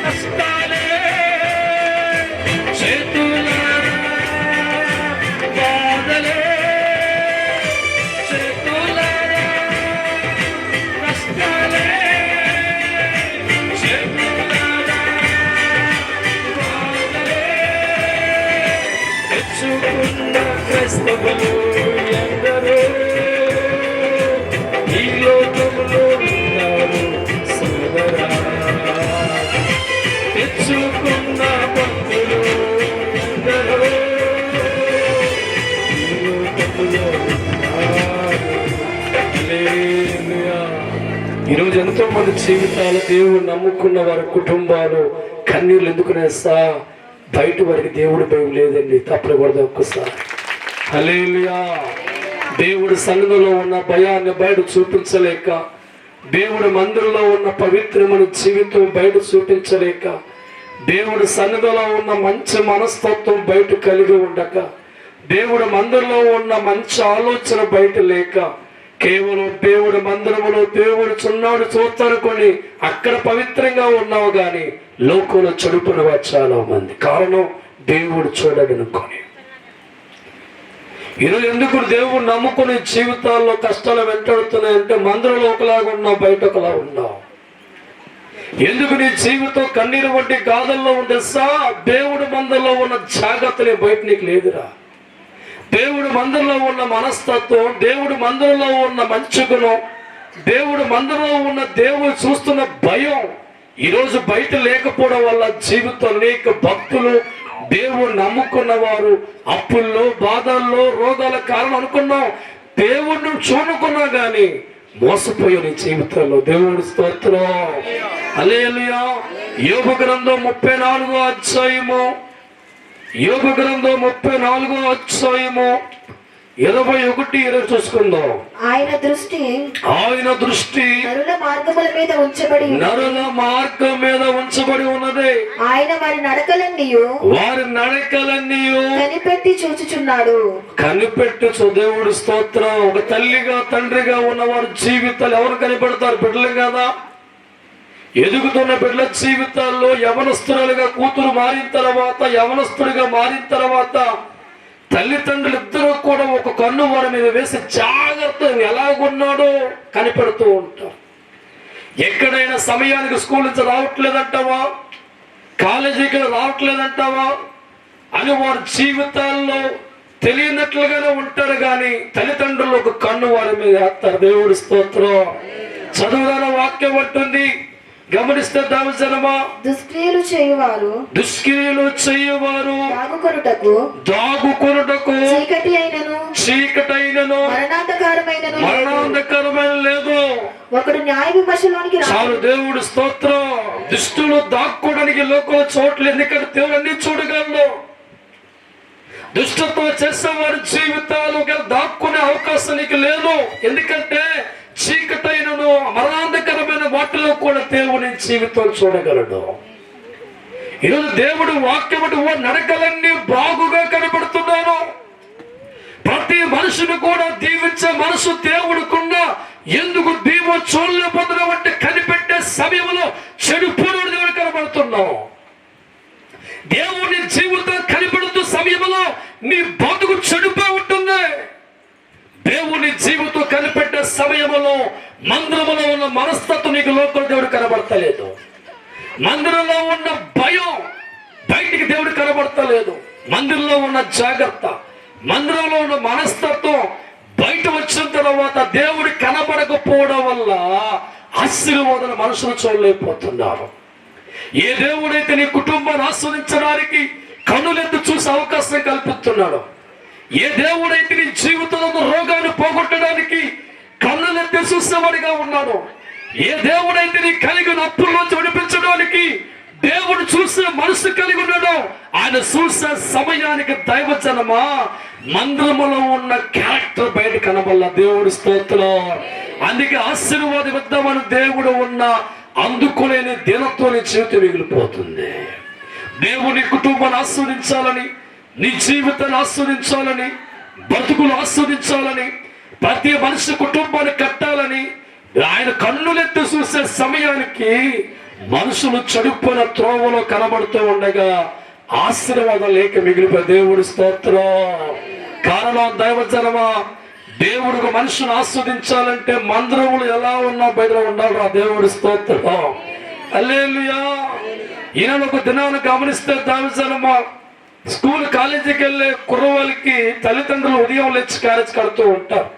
కష్టాలే చేతులారా బాధలే చేతులారా కష్టాలే చేతులారా బాధలే తెచ్చుకున్న క్రైస్తవులు ఎందరో ఈ లోకంలో ఉన్నారు సోదరా. తెచ్చుకున్న బంధులు ఎందరో ఈ లోకంలో ఉన్నారు. హల్లెలూయా. ఈరోజు ఎంతో మంది జీవితాలు దేవుడు నమ్ముకున్న వారి కుటుంబాలు కన్నీళ్ళు ఎందుకునేస్తా బయట వారికి దేవుడి భయం లేదండి. తప్పకూడదు ఒక్కసారి. హల్లెలూయా. దేవుడి సన్నిధిలో ఉన్న భయాన్ని బయట చూపించలేక, దేవుడి మందిరంలో ఉన్న పవిత్రమైన జీవితం బయట చూపించలేక, దేవుడి సన్నిధిలో ఉన్న మంచి మనస్తత్వం బయట కలిగి ఉండక, దేవుడి మందిరంలో ఉన్న మంచి ఆలోచన బయట లేక, కేవలం దేవుడి మందిరంలో దేవుడు చున్నాడు చూస్తానుకొని అక్కడ పవిత్రంగా ఉన్నావు కానీ లోకంలో చెడుపున చాలా మంది. కారణం దేవుడు చూడడనుకొని. ఈరోజు ఎందుకు దేవుడు నమ్ముకునే జీవితాల్లో కష్టాలు వెంటాడుతున్నాయంటే మందిరంలో ఒకలాగా ఉన్నావు, బయట ఒకలా ఉన్నావు. ఎందుకు నీ జీవితం కన్నీరు వంటి గాథల్లో ఉండేసా? దేవుడి మందిరంలో ఉన్న జాగ్రత్తలే బయట నీకు లేదురా. దేవుడి మందిరంలో ఉన్న మనస్తత్వం, దేవుడి మందిరంలో ఉన్న మంచి గుణం, దేవుడి మందిరంలో ఉన్న దేవుడు చూస్తున్న భయం ఈరోజు బయట లేకపోవడం వల్ల జీవితం అనేక భక్తులు దేవుడు నమ్ముకున్న వారు అప్పుల్లో, బాధల్లో, రోగాల కారణం అనుకున్నాం, దేవుడిని చూడకున్నా గాని మోసపోయే నీ జీవితంలో. దేవుడి స్తోత్రం, హల్లెలూయా. యోబు గ్రంథం 34వ అధ్యాయము, యోబు గ్రంథం 34వ అధ్యాయము 21-20 చూసుకుందాం. ఆయన దృష్టి నరుల మార్గం మీద ఉంచబడి ఉన్నది. ఆయన వారి నడకలన్నీ కనిపెట్టి చూచుచున్నాడు. దేవుడి స్తోత్రం. ఒక తల్లిగా తండ్రిగా ఉన్న వారి జీవితాలు ఎవరు కనిపెడతారు? బిడ్డలు కదా. ఎదుగుతున్న బిడ్డల జీవితాల్లో యవనస్తులుగా కూతురు మారిన తర్వాత, యవనస్తుడిగా మారిన తర్వాత తల్లిదండ్రులు ఇద్దరు కూడా ఒక కన్ను వారి మీద వేసి జాగ్రత్త ఎలాగున్నాడో కనిపెడుతూ ఉంటారు. ఎక్కడైనా సమయానికి స్కూల్ నుంచి రావట్లేదంటావా, కాలేజీకి రావట్లేదంటావా అని వారి జీవితాల్లో తెలియనట్లుగానే ఉంటారు కానీ తల్లిదండ్రులు ఒక కన్ను వారి మీద వేస్తారు. దేవుడి స్తోత్రం. చదువుదాన వాక్యం అంటుంది, గమనిస్తే దావజనమా, దుష్క్రియలు చేయువారు దాగుకొనుటకు చీకటైనను మరణాంధకరమైన లేదు. ఒకడు న్యాయ విమర్శలోనికి చాలు. దేవుడు స్తోత్రం. దుష్టులు దాక్కోవడానికి లోకంలో చోట్ల, ఎందుకంటే దేవుడు అన్ని చూడగలడు. దుష్టత్వం చేసేవారి జీవితాలు దాక్కునే అవకాశం నీకు లేదు. ఎందుకంటే చీకటైనను మరణాంధకరమైన వాటిలో కూడా దేవుని జీవితం చూడగలడు. ఈరోజు దేవుడు వాక్యం నడకలన్నీ బాగుగా కనబడుతున్నాను. ప్రతి మనుషుని కూడా దీవించే మనసు దేవుడుకున్న, ఎందుకు దీవో చూడలేకపోతున్నాం అంటే కనిపెట్టే సమయంలో చెడుపుడు దేవుడు కనబడుతున్నావు. దేవుని జీవితం కనిపెడుతూ సమయంలో నీ బతుకు చెడుపై ఉంటుంది. దేవుని జీవితం కనిపెట్టే సమయంలో మందిరంలో ఉన్న మనస్తత్వం నీకు లోపల దేవుడు కనబడతలేదు. మందిరంలో ఉన్న భయం బయటికి దేవుడు కనబడతలేదు. మందిరంలో ఉన్న జాగ్రత్త, మందిరంలో ఉన్న మనస్తత్వం బయట వచ్చిన తర్వాత దేవుడు కనబడకపోవడం వల్ల ఆశీర్వాదాలు మనుషులు చూడలేకపోతున్నారు. ఏ దేవుడైతే నీ కుటుంబాన్ని ఆస్వాదించడానికి కన్నులెత్తి చూసే అవకాశం కల్పిస్తున్నాడు, ఏ దేవుడైతే నీ జీవితంలో రోగాన్ని పోగొట్టడానికి కన్నులెత్తి చూసేవాడిగా ఉన్నాడు, ఏ దేవుడైతే నీ కలిగిన అప్పుల్లోంచి విడిపించడానికి దేవుడు చూసే మనసు కలిగి ఉన్నాడు, ఆయన చూసే సమయానికి దైవజనమా మందిరములో ఉన్న క్యారెక్టర్ బయట కనబల్ల. దేవుడి స్తోత్రం. అందుకే ఆశీర్వాదం ఇద్దామని దేవుడు ఉన్న అందుకోలేని దినతో నీ జీవితం మిగిలిపోతుంది. దేవుని కుటుంబాన్ని ఆస్వాదించాలని, నీ జీవితాన్ని ఆస్వాదించాలని, బతుకులు ఆస్వాదించాలని, ప్రతి మనిషి కుటుంబాన్ని కట్టాలని ఆయన కన్నులెత్తి చూసే సమయానికి మనుషులు చెడుపున త్రోవలో కనబడుతూ ఉండగా ఆశీర్వాదం లేక మిగిలిపోయి. దేవుడి స్తోత్రం. కారణం దైవజనమా, దేవుడికి మనుషుని ఆస్వాదించాలంటే మందిరములు ఎలా ఉన్నా బయట ఉండాలి. దేవుడి స్తోత్రం. హల్లెలూయా. ఈయన ఒక దినాన్ని గమనిస్తే దైవజనమా, స్కూల్ కాలేజీకి వెళ్ళే కుర్రవాళ్ళకి తల్లిదండ్రులు ఉదయం లేచి క్యారేజ్ కడుతూ ఉంటారు.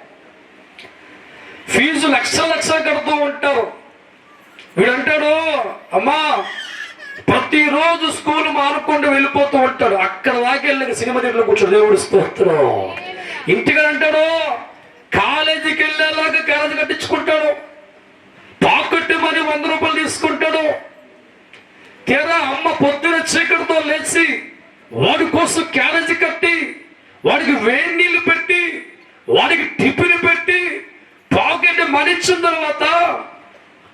ఫీజు లక్షలు కడుతూ ఉంటారు. వీడంటాడు, అమ్మా ప్రతిరోజు స్కూల్ మానుకుండా వెళ్ళిపోతూ ఉంటాడు. అక్కడ దాకా వెళ్ళి సినిమా థియేటర్లో కూర్చోడు. దేవుడి స్తోత్రం. ఇంటికి అంటాడు, కాలేజీకి వెళ్ళేలాగా క్యారేజ్ కట్టించుకుంటాడు. పాకెట్ మనీ 100 రూపాయలు తీసుకుంటాడు. తీరా అమ్మ పొద్దున చీకటితో లేచి వాడి కోసం క్యారేజ్ కట్టి, వాడికి వేడి నీళ్లు పెట్టి, వాడికి ఇచ్చిన తర్వాత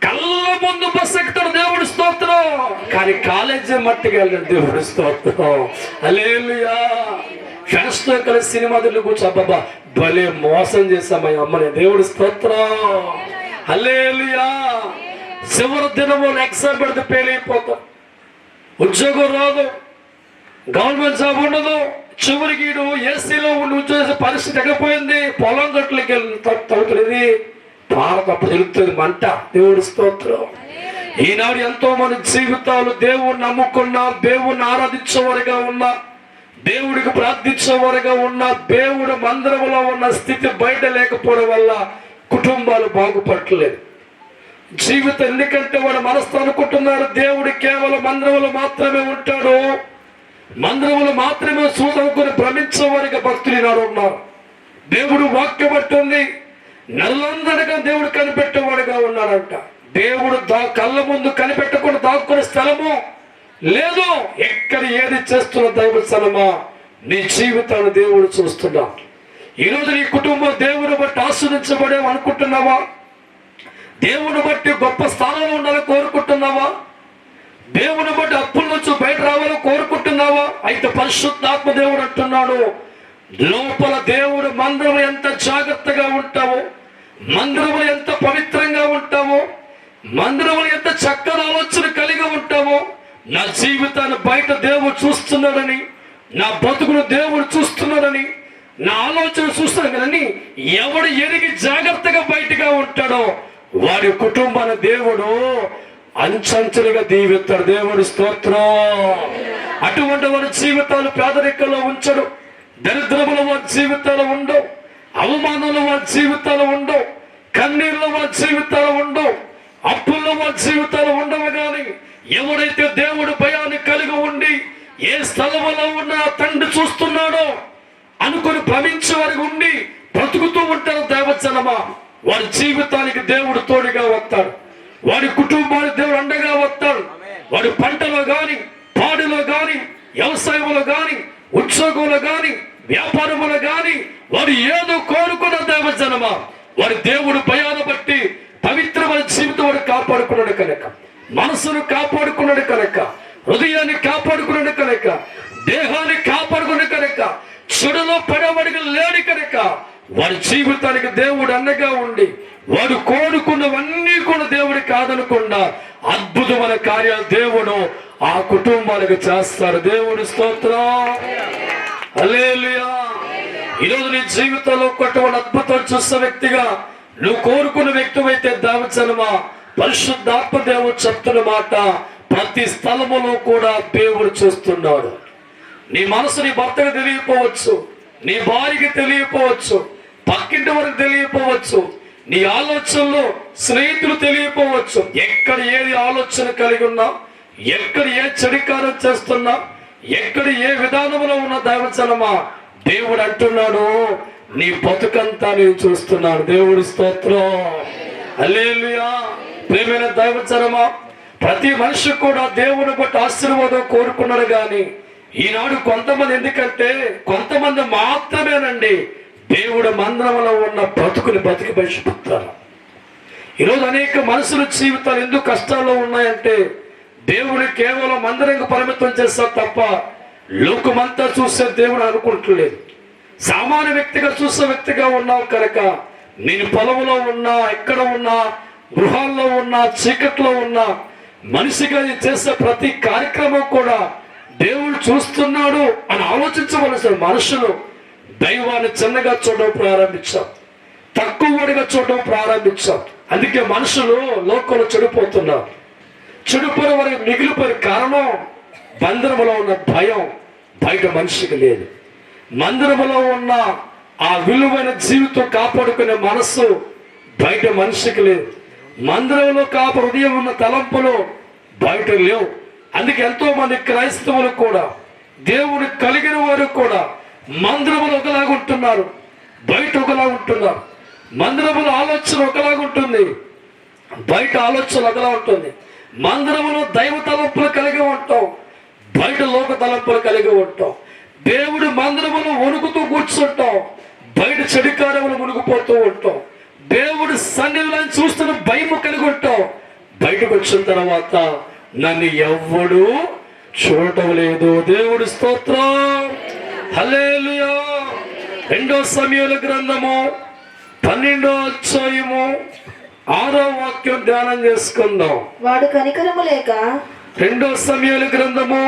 కళ్ళ ముందు బస్ ఎక్కుతాడు దేవుడి స్తోత్రం, కానీ కాలేజీ మట్టికి వెళ్ళాడు దేవుడి స్తోత్రం. హల్లెలూయా. ఫ్రెండ్స్ తో కలిసి సినిమా దగ్గర కూర్చో, అబ్బాబా భలే మోసం చేశామయ్య అమ్మని, దేవుడి స్తోత్రం. హల్లెలూయా. చివరి దినము ఎగ్జామ్ పెడితే ఫెయిల్ అయిపోతాం, ఉద్యోగం రాదు, గవర్నమెంట్ జాబ్ ఉండదు, చివరికి ఏసీలో ఉండి ఉద్యోగ పరిస్థితి ఎగపోయింది, పొలం గట్లకి తగ్గుతుంది, పారదప్పుడు తెలుస్తుంది మంట. దేవుడి స్తోత్రం. ఈనాడు ఎంతో మంది జీవితాలు దేవుణ్ణి నమ్ముకున్నా, దేవుణ్ణి ఆరాధించేవారుగా ఉన్నా, దేవుడికి ప్రార్థించేవారుగా ఉన్నా, దేవుడు మందిరంలో ఉన్న స్థితి బయట లేకపోవడం వల్ల కుటుంబాలు బాగుపడలేదు. జీవితం ఎందుకంటే వాడు మనసు అనుకుంటున్నారు దేవుడు కేవలం మందిరంలో మాత్రమే ఉంటాడు, మందిరంలో మాత్రమే చూసుకొని భ్రమించేవారిగా భక్తులు ఈనాడు ఉన్నారు. దేవుడు వాక్యం పట్టుంది, నల్లందరిగా దేవుడు కనిపెట్టేవాడుగా ఉన్నాడంట. దేవుడు కళ్ళ ముందు కనిపెట్టకుండా దాక్కునే స్థలము లేదు. ఎక్కడ ఏది చేస్తున్న దైవ స్థలమా, నీ జీవితాన్ని దేవుడు చూస్తున్నా. ఈరోజు నీ కుటుంబం దేవుని బట్టి ఆస్వాదించబడే అనుకుంటున్నావా? దేవుని బట్టి గొప్ప స్థానంలో ఉండాలని కోరుకుంటున్నావా? దేవుని బట్టి అప్పుల నుంచి బయట రావాలని కోరుకుంటున్నావా? అయితే పరిశుద్ధాత్మ దేవుడు అంటున్నాడు, లోపల దేవుడు మందిరంలో ఎంత జాగ్రత్తగా ఉంటావో, మందిరంలో ఎంత పవిత్రంగా ఉంటావో, మందిరంలో ఎంత చక్కని ఆలోచన కలిగి ఉంటావో, నా జీవితాన్ని బయట దేవుడు చూస్తున్నాడని, నా బతుకును దేవుడు చూస్తున్నాడని, నా ఆలోచన చూస్తున్నాడు కదని ఎవడు ఎరిగి జాగ్రత్తగా బయటగా ఉంటాడో వాడి కుటుంబాన్ని దేవుడు అంచంచులుగా దీవిస్తాడు. దేవుడి స్తోత్రం. అటువంటి వారి జీవితాలు పేదరికంలో ఉంచడు, దరిద్రముల వారి జీవితాలు ఉండవు, అవమానంలో వారి జీవితాలు ఉండవు, కన్నీళ్ళలో వారి జీవితాలు ఉండవు, అప్పుల్లో వారి జీవితాలు ఉండవు. కానీ ఎవడైతే దేవుడు భయాన్ని కలిగి ఉండి ఏ స్థలంలో ఉన్న తండ్రి చూస్తున్నాడో అనుకుని భ్రమించే వారికి ఉండి బ్రతుకుతూ ఉంటారు దైవజనమా, వారి జీవితానికి దేవుడు తోడుగా వస్తాడు, వాడి కుటుంబానికి దేవుడు అండగా వస్తాడు. వాడి పంటలో గాని, పాడిలో గాని, వ్యవసాయంలో గాని, ఉద్యోగంలో గాని, వ్యాపారంలో గాని వాడు ఏదో కోరుకున్న దైవజనమా, వారి దేవుడు భయాన్ని బట్టి పవిత్రమైన జీవితం వాడు కాపాడుకున్నాడు కనుక, మనసును కాపాడుకున్నాడు కనుక, హృదయాన్ని కాపాడుకున్నాడు కనుక, దేహాన్ని కాపాడుకున్నాడు కనుక, చెడులో పడవడిగా లేడు కనుక వాడి జీవితానికి దేవుడు అండగా ఉండి వాడు కోరుకున్నవన్నీ కూడా దేవుడు కాదనకుండా అద్భుతమైన కార్యాలు దేవుడు ఆ కుటుంబాలకు చేస్తారు. దేవుడి స్తోత్రం. హల్లెలూయా. ఈరోజు నీ జీవితంలో కొట్టవని అద్భుతం చూసే వ్యక్తిగా నువ్వు కోరుకున్న వ్యక్తి అయితే దావచనమా, పరిశుద్ధాత్మ దేవుడు చెప్తున్న మాట ప్రతి స్థలములో కూడా దేవుడు చూస్తున్నాడు. నీ మనసు నీ భర్తకు తెలియకపోవచ్చు, నీ భార్యకి తెలియకపోవచ్చు, పక్కింటి వరకు తెలియకపోవచ్చు, నీ ఆలోచనలో స్నేహితులు తెలియకపోవచ్చు. ఎక్కడ ఏది ఆలోచన కలిగి ఉన్నా, ఎక్కడ ఏ చెడికారం చేస్తున్నా, ఎక్కడ ఏ విధానంలో ఉన్న దైవజనమా, దేవుడు అంటున్నాడు నీ బతుకంతా నేను చూస్తున్నాను. దేవుడి స్తోత్రం. హల్లెలూయా. ప్రియమైన దైవజనమా, ప్రతి మనిషి కూడా దేవుని బట్టి ఆశీర్వాదం కోరుకున్నాడు. కానీ ఈనాడు కొంతమంది, ఎందుకంటే కొంతమంది మాత్రమేనండి దేవుడు మందిరంలో ఉన్న బ్రతుకుని బతికి బయటపెడతారు. ఈరోజు అనేక మనుషుల జీవితాలు ఎందుకు కష్టాల్లో ఉన్నాయంటే దేవుడు కేవలం మందిరంగా పరిమితం చేస్తారు తప్ప లోకమంతా చూసే దేవుడు అనుకుంటలేదు. సామాన్య వ్యక్తిగా చూసే వ్యక్తిగా ఉన్నావు కనుక నేను పొలంలో ఉన్నా, ఎక్కడ ఉన్నా, గృహాల్లో ఉన్నా, చీకట్లో ఉన్నా, మనిషిగా చేసే ప్రతి కార్యక్రమం కూడా దేవుడు చూస్తున్నాడు అని ఆలోచించవలసిన మనుషులు దైవాన్ని చిన్నగా చూడడం ప్రారంభించాం, తక్కువగా చూడడం ప్రారంభించాం. అందుకే మనుషులు లోకంలో చెడిపోతున్నారు. చెడిపోయిన వారికి మిగిలిపోయిన కారణం మందిరంలో ఉన్న భయం బయట మనిషికి లేదు. మందిరంలో ఉన్న ఆ విలువైన జీవితం కాపాడుకునే మనస్సు బయట మనిషికి లేదు. మందిరంలో హృదయం ఉన్న తలంపులు బయట లేవు. అందుకే ఎంతో మంది క్రైస్తవులు కూడా, దేవుడు కలిగిన వారు కూడా మందిరములు ఒకలాగా ఉంటున్నారు, బయట ఒకలాగా ఉంటున్నారు. మందిరముల ఆలోచన ఒకలాగా ఉంటుంది, బయట ఆలోచన ఒకలా ఉంటుంది. మందిరములో దైవ తలంపులు కలిగి ఉంటాం, బయట లోక తలంపులు కలిగి ఉంటాం. దేవుడు మందిరములో వణుకుతూ కూర్చుంటాం, బయట చెడు కార్యములు మునిగిపోతూ ఉంటాం. దేవుడి సన్నిధిలో చూస్తున్న భయము కలిగి ఉంటావు. బయటకు వచ్చిన తర్వాత నన్ను ఎవ్వడు చూడటం లేదు. దేవుడి స్తోత్రం, హల్లెలూయా. 2 సమూయేలు గ్రంథము 12వ అధ్యాయము 6వ వాక్యం ధ్యానం చేసుకుందాం. వాడు కనికరము లేక 2 సమూయేలు గ్రంథము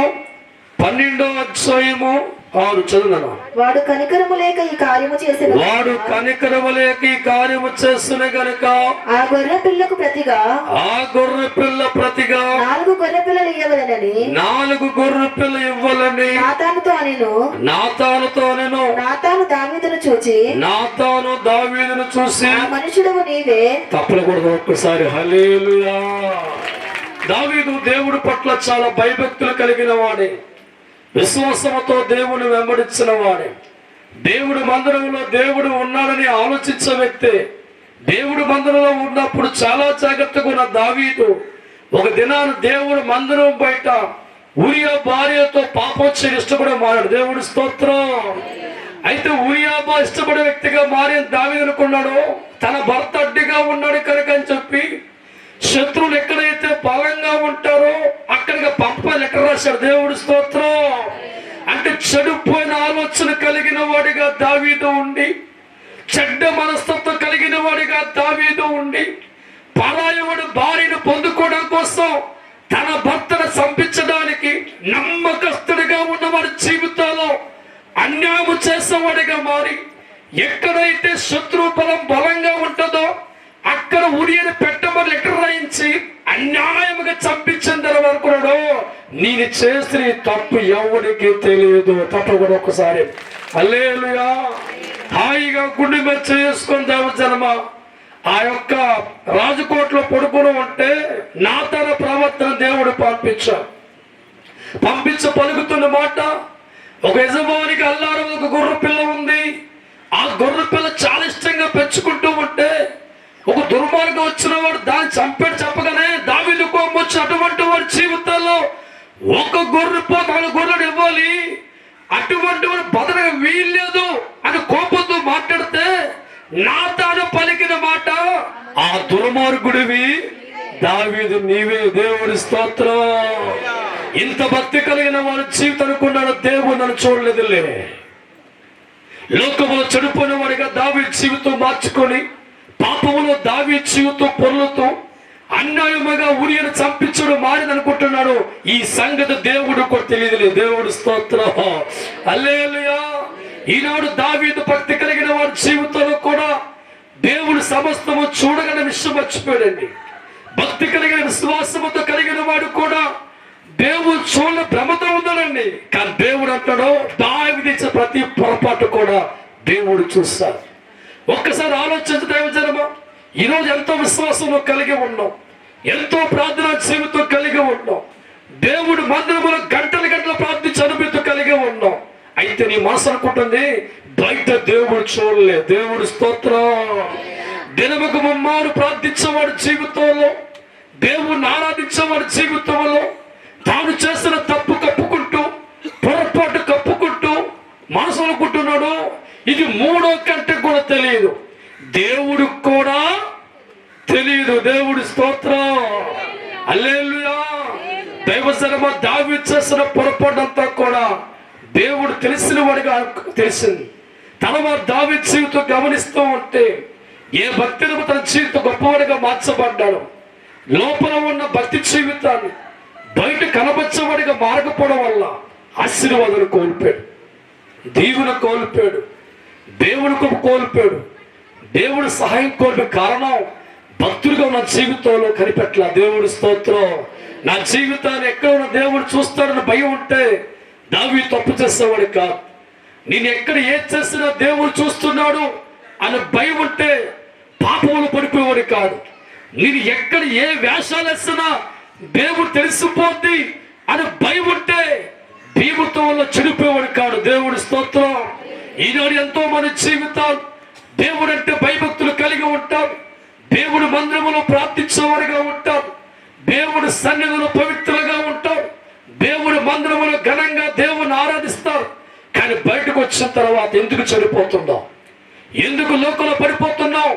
12వ అధ్యాయము 6 చదువును. వాడు కనికరము లేక ఈ కార్యము చేసిన వాడు కనికరము లేక ఈ కార్యము చేస్తున్న గనుక ఆ గొర్రె పిల్లకు ప్రతిగా ఆ గొర్రె పిల్ల ప్రతిగా 4 గొర్రె పిల్లలు ఇవ్వవలెనని 4 గొర్రె పిల్ల ఇవ్వాలని నాతానుతో అనెను. నాతానుతో నేను నాతాను దావీదును చూచి నాతాను దావీదును చూసి ఆ మనుషుడవు నీవే. తప్పలకూడదు ఒక్కసారి హల్లెలూయా. దావీదు దేవుడి పట్ల చాలా భయభక్తులు కలిగిన వాడే, విశ్వాసముతో దేవుని వెంబడించిన వాడే, దేవుడి మందిరంలో దేవుడు ఉన్నాడని ఆలోచించే వ్యక్తి. దేవుడి మందిరంలో ఉన్నప్పుడు చాలా జాగ్రత్తగా ఉన్న దావీదు ఒక దినాన దేవుడి మందిరం బయట ఊరియా భార్యతో పాపం చేయడం ఇష్టపడే మారాడు. దేవుడి స్తోత్రం. అయితే ఊరియా ఇష్టపడే వ్యక్తిగా మారి దావీదు అనుకున్నాడు, తన భర్త అడ్డిగా ఉన్నాడు కనుక అని చెప్పి శత్రువులు ఎక్కడైతే బలంగా ఉంటారో అక్కడికి పంప లెటర్ రాశాడు. దేవుడి స్తోత్రం. అంటే చెడిపోయిన ఆలోచన కలిగిన వాడిగా దావీదు ఉండి, చెడ్డ మనస్తత్వం కలిగిన వాడిగా దావీదు ఉండి, పరాయవాడు భార్యను పొందుకోవడం కోసం తన భర్తను చంపించడానికి నమ్మకస్తుడిగా ఉన్నవాడి జీవితాల్లో అన్యాయం చేసేవాడిగా మారి, ఎక్కడైతే శత్రు బలం బలంగా ఉంటుందో అక్కడ ఉరియను పెట్టమని లెటర్ రాయించి అన్యాయముగా చంపించిన తర్వాత అనుకున్నాడు, నేను చేసిన తప్పు ఎవరికి తెలియదు. తప్పు కూడా ఒక్కసారి హల్లెలూయా. హాయిగా గుండె మీద చేసుకొని దేవజనమ ఆ యొక్క రాజకోటలో పడుకుని ఉంటే నాతాన ప్రవర్తన దేవుడు పంపించ పలుకుతున్న మాట, ఒక యజమానికి అల్లారం ఒక గొర్రె పిల్ల ఉంది. ఆ గొర్రె పిల్ల చాలా ఇష్టంగా పెంచుకుంటూ ఉంటే ఒక దుర్మార్గం వచ్చిన వాడు దాన్ని చెప్పగానే దావీదు కోపం వచ్చి అటువంటి వాడి జీవితాల్లో ఒక గొర్రెపో 4 గొర్రెలు ఇవ్వాలి, అటువంటి వాడు బదనగా వీల్లేదు అని కోపంతో మాట్లాడితే నాతాను పలికిన మాట, ఆ దుర్మార్గుడివి దావీదు నీవే. దేవుడి స్తోత్రం. ఇంత భక్తి కలిగిన వాడు జీవితం అనుకున్నాడు, దేవుడు నన్ను చూడలేదులే. లోకములో చెడిపోయిన వాడిగా దావీదు జీవితం మార్చుకొని పాపములో దావీదు జీవితం పొర్లుతూ అన్యాయముగా ఉరియను చంపించడం మారింది అనుకుంటున్నాడు. ఈ సంగతి దేవుడు కూడా తెలియదులే. దేవుడు స్తోత్రం, హల్లెలూయా. ఈనాడు దావీదు భక్తి కలిగిన వాడి జీవితంలో కూడా దేవుడు సమస్తము చూడగల విషయం మర్చిపోయాడండి. భక్తి కలిగిన విశ్వాసముతో కలిగిన వాడు కూడా దేవుడు చూడని భ్రమతో ఉన్నాడండి. కానీ దేవుడు అంటాడు, దావీదు ఇచ్చే ప్రతి పొరపాటు కూడా దేవుడు చూస్తాడు. ఒక్కసారి ఆలోచించ దైవజనమ, ఈరోజు ఎంతో విశ్వాసంలో కలిగి ఉన్నాం, ఎంతో ప్రార్థనా జీవితం కలిగి ఉన్నాం, దేవుడు మందిరములో గంటలు ప్రార్థించి అనుభూతి కలిగి ఉన్నాం. అయితే నీ మనసు అనుకుంటుంది బయట దేవుడు చూడలే. దేవుడు స్తోత్రం. దినముకు ముమ్మారు ప్రార్థించేవాడి జీవితంలో, దేవుడిని ఆరాధించేవాడి జీవితంలో తాను చేసిన తప్పు కప్పుకుంటూ, పొరపాటు కప్పుకుంటూ మనసు అనుకుంటున్నాడు ఇది 3వ కంటే కూడా తెలియదు, దేవుడు కూడా తెలియదు. దేవుడి స్తోత్రం, హల్లెలూయా. దైవజనమ దావీదు చేసిన పొరపాటంతా కూడా దేవుడు తెలిసిన వాడిగా తెలిసింది. తర్వాత దావీదు జీవితం గమనిస్తూ ఉంటే ఏ భక్తిని తన జీవితం గొప్పవాడిగా మార్చబడ్డాడు. లోపల ఉన్న భక్తి జీవితాన్ని బయట కనపరచవాడిగా మారకపోవడం వల్ల ఆశీర్వాదాలు కోల్పోయాడు, దీవెన కోల్పోయాడు, దేవుని కృప కోల్పోయాడు, దేవుడి సహాయం కోల్పోయే కారణం భక్తుడిగా ఉన్న జీవితంలో కనిపెట్ల. దేవుడి స్తోత్రం. నా జీవితాన్ని ఎక్కడ ఉన్న దేవుడు చూస్తాడని భయం ఉంటే దావీదు తప్పు చేసేవాడు కాదు. నేను ఎక్కడ ఏది చేసినా దేవుడు చూస్తున్నాడు అని భయం ఉంటే పాపములు పడిపోయేవాడు కాదు. నేను ఎక్కడ ఏ వేషాలు వేసినా దేవుడు తెలిసిపోద్ది అని భయం ఉంటే జీవితంలో చెడిపోయేవాడు కాదు. దేవుడి స్తోత్రం. ఈనాడు ఎంతో మంది జీవితాలు దేవుడు అంటే భయభక్తులు కలిగి ఉంటారు, దేవుడు మందిరములో ప్రార్థించేవారుగా ఉంటారు, దేవుడు సన్నిధిలో పవిత్రులుగా ఉంటారు, దేవుడు మందిరములో ఘనంగా దేవుని ఆరాధిస్తారు. కానీ బయటకు వచ్చిన తర్వాత ఎందుకు చెడిపోతున్నావు? ఎందుకు లోకంలో పడిపోతున్నావు?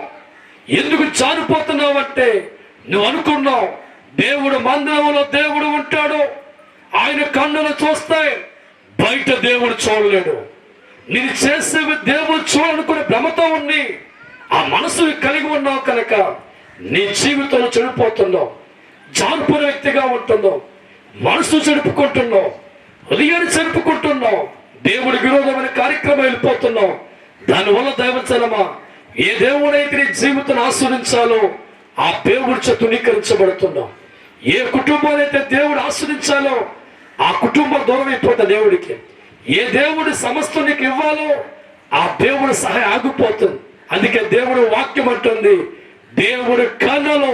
ఎందుకు జారిపోతున్నావు అంటే నువ్వు అనుకున్నావు దేవుడు మందిరంలో దేవుడు ఉంటాడు, ఆయన కన్నులు చూస్తాయి, బయట దేవుడు చూడలేడు. నేను చేసేవి దేవుడు చూడాలనుకునే భ్రమతో ఉంది, ఆ మనసు కలిగి ఉన్నావు కనుక నీ జీవితంలో చెడిపోతున్నావు, జార్పున వ్యక్తిగా ఉంటున్నావు, మనసు చెడుపుకుంటున్నావు, హృదయాన్ని చెడుపుకుంటున్నావు, దేవుడి విరోధమైన కార్యక్రమం వెళ్ళిపోతున్నావు. దానివల్ల దైవజనమా, ఏ దేవుడైతే నీ జీవితాన్ని ఆస్వాదించాలో ఆ దేవుడి చేత తునీకరించబడుతున్నావు. ఏ కుటుంబాన్ని అయితే దేవుడు ఆస్వాదించాలో ఆ కుటుంబం దూరం అయిపోతుంది దేవుడికి. ఏ దేవుడి సమస్త నీకు ఇవ్వాలో ఆ దేవుడి సహాయం ఆగిపోతుంది. అందుకే దేవుడు వాక్యం అంటుంది, దేవుడి కన్నులు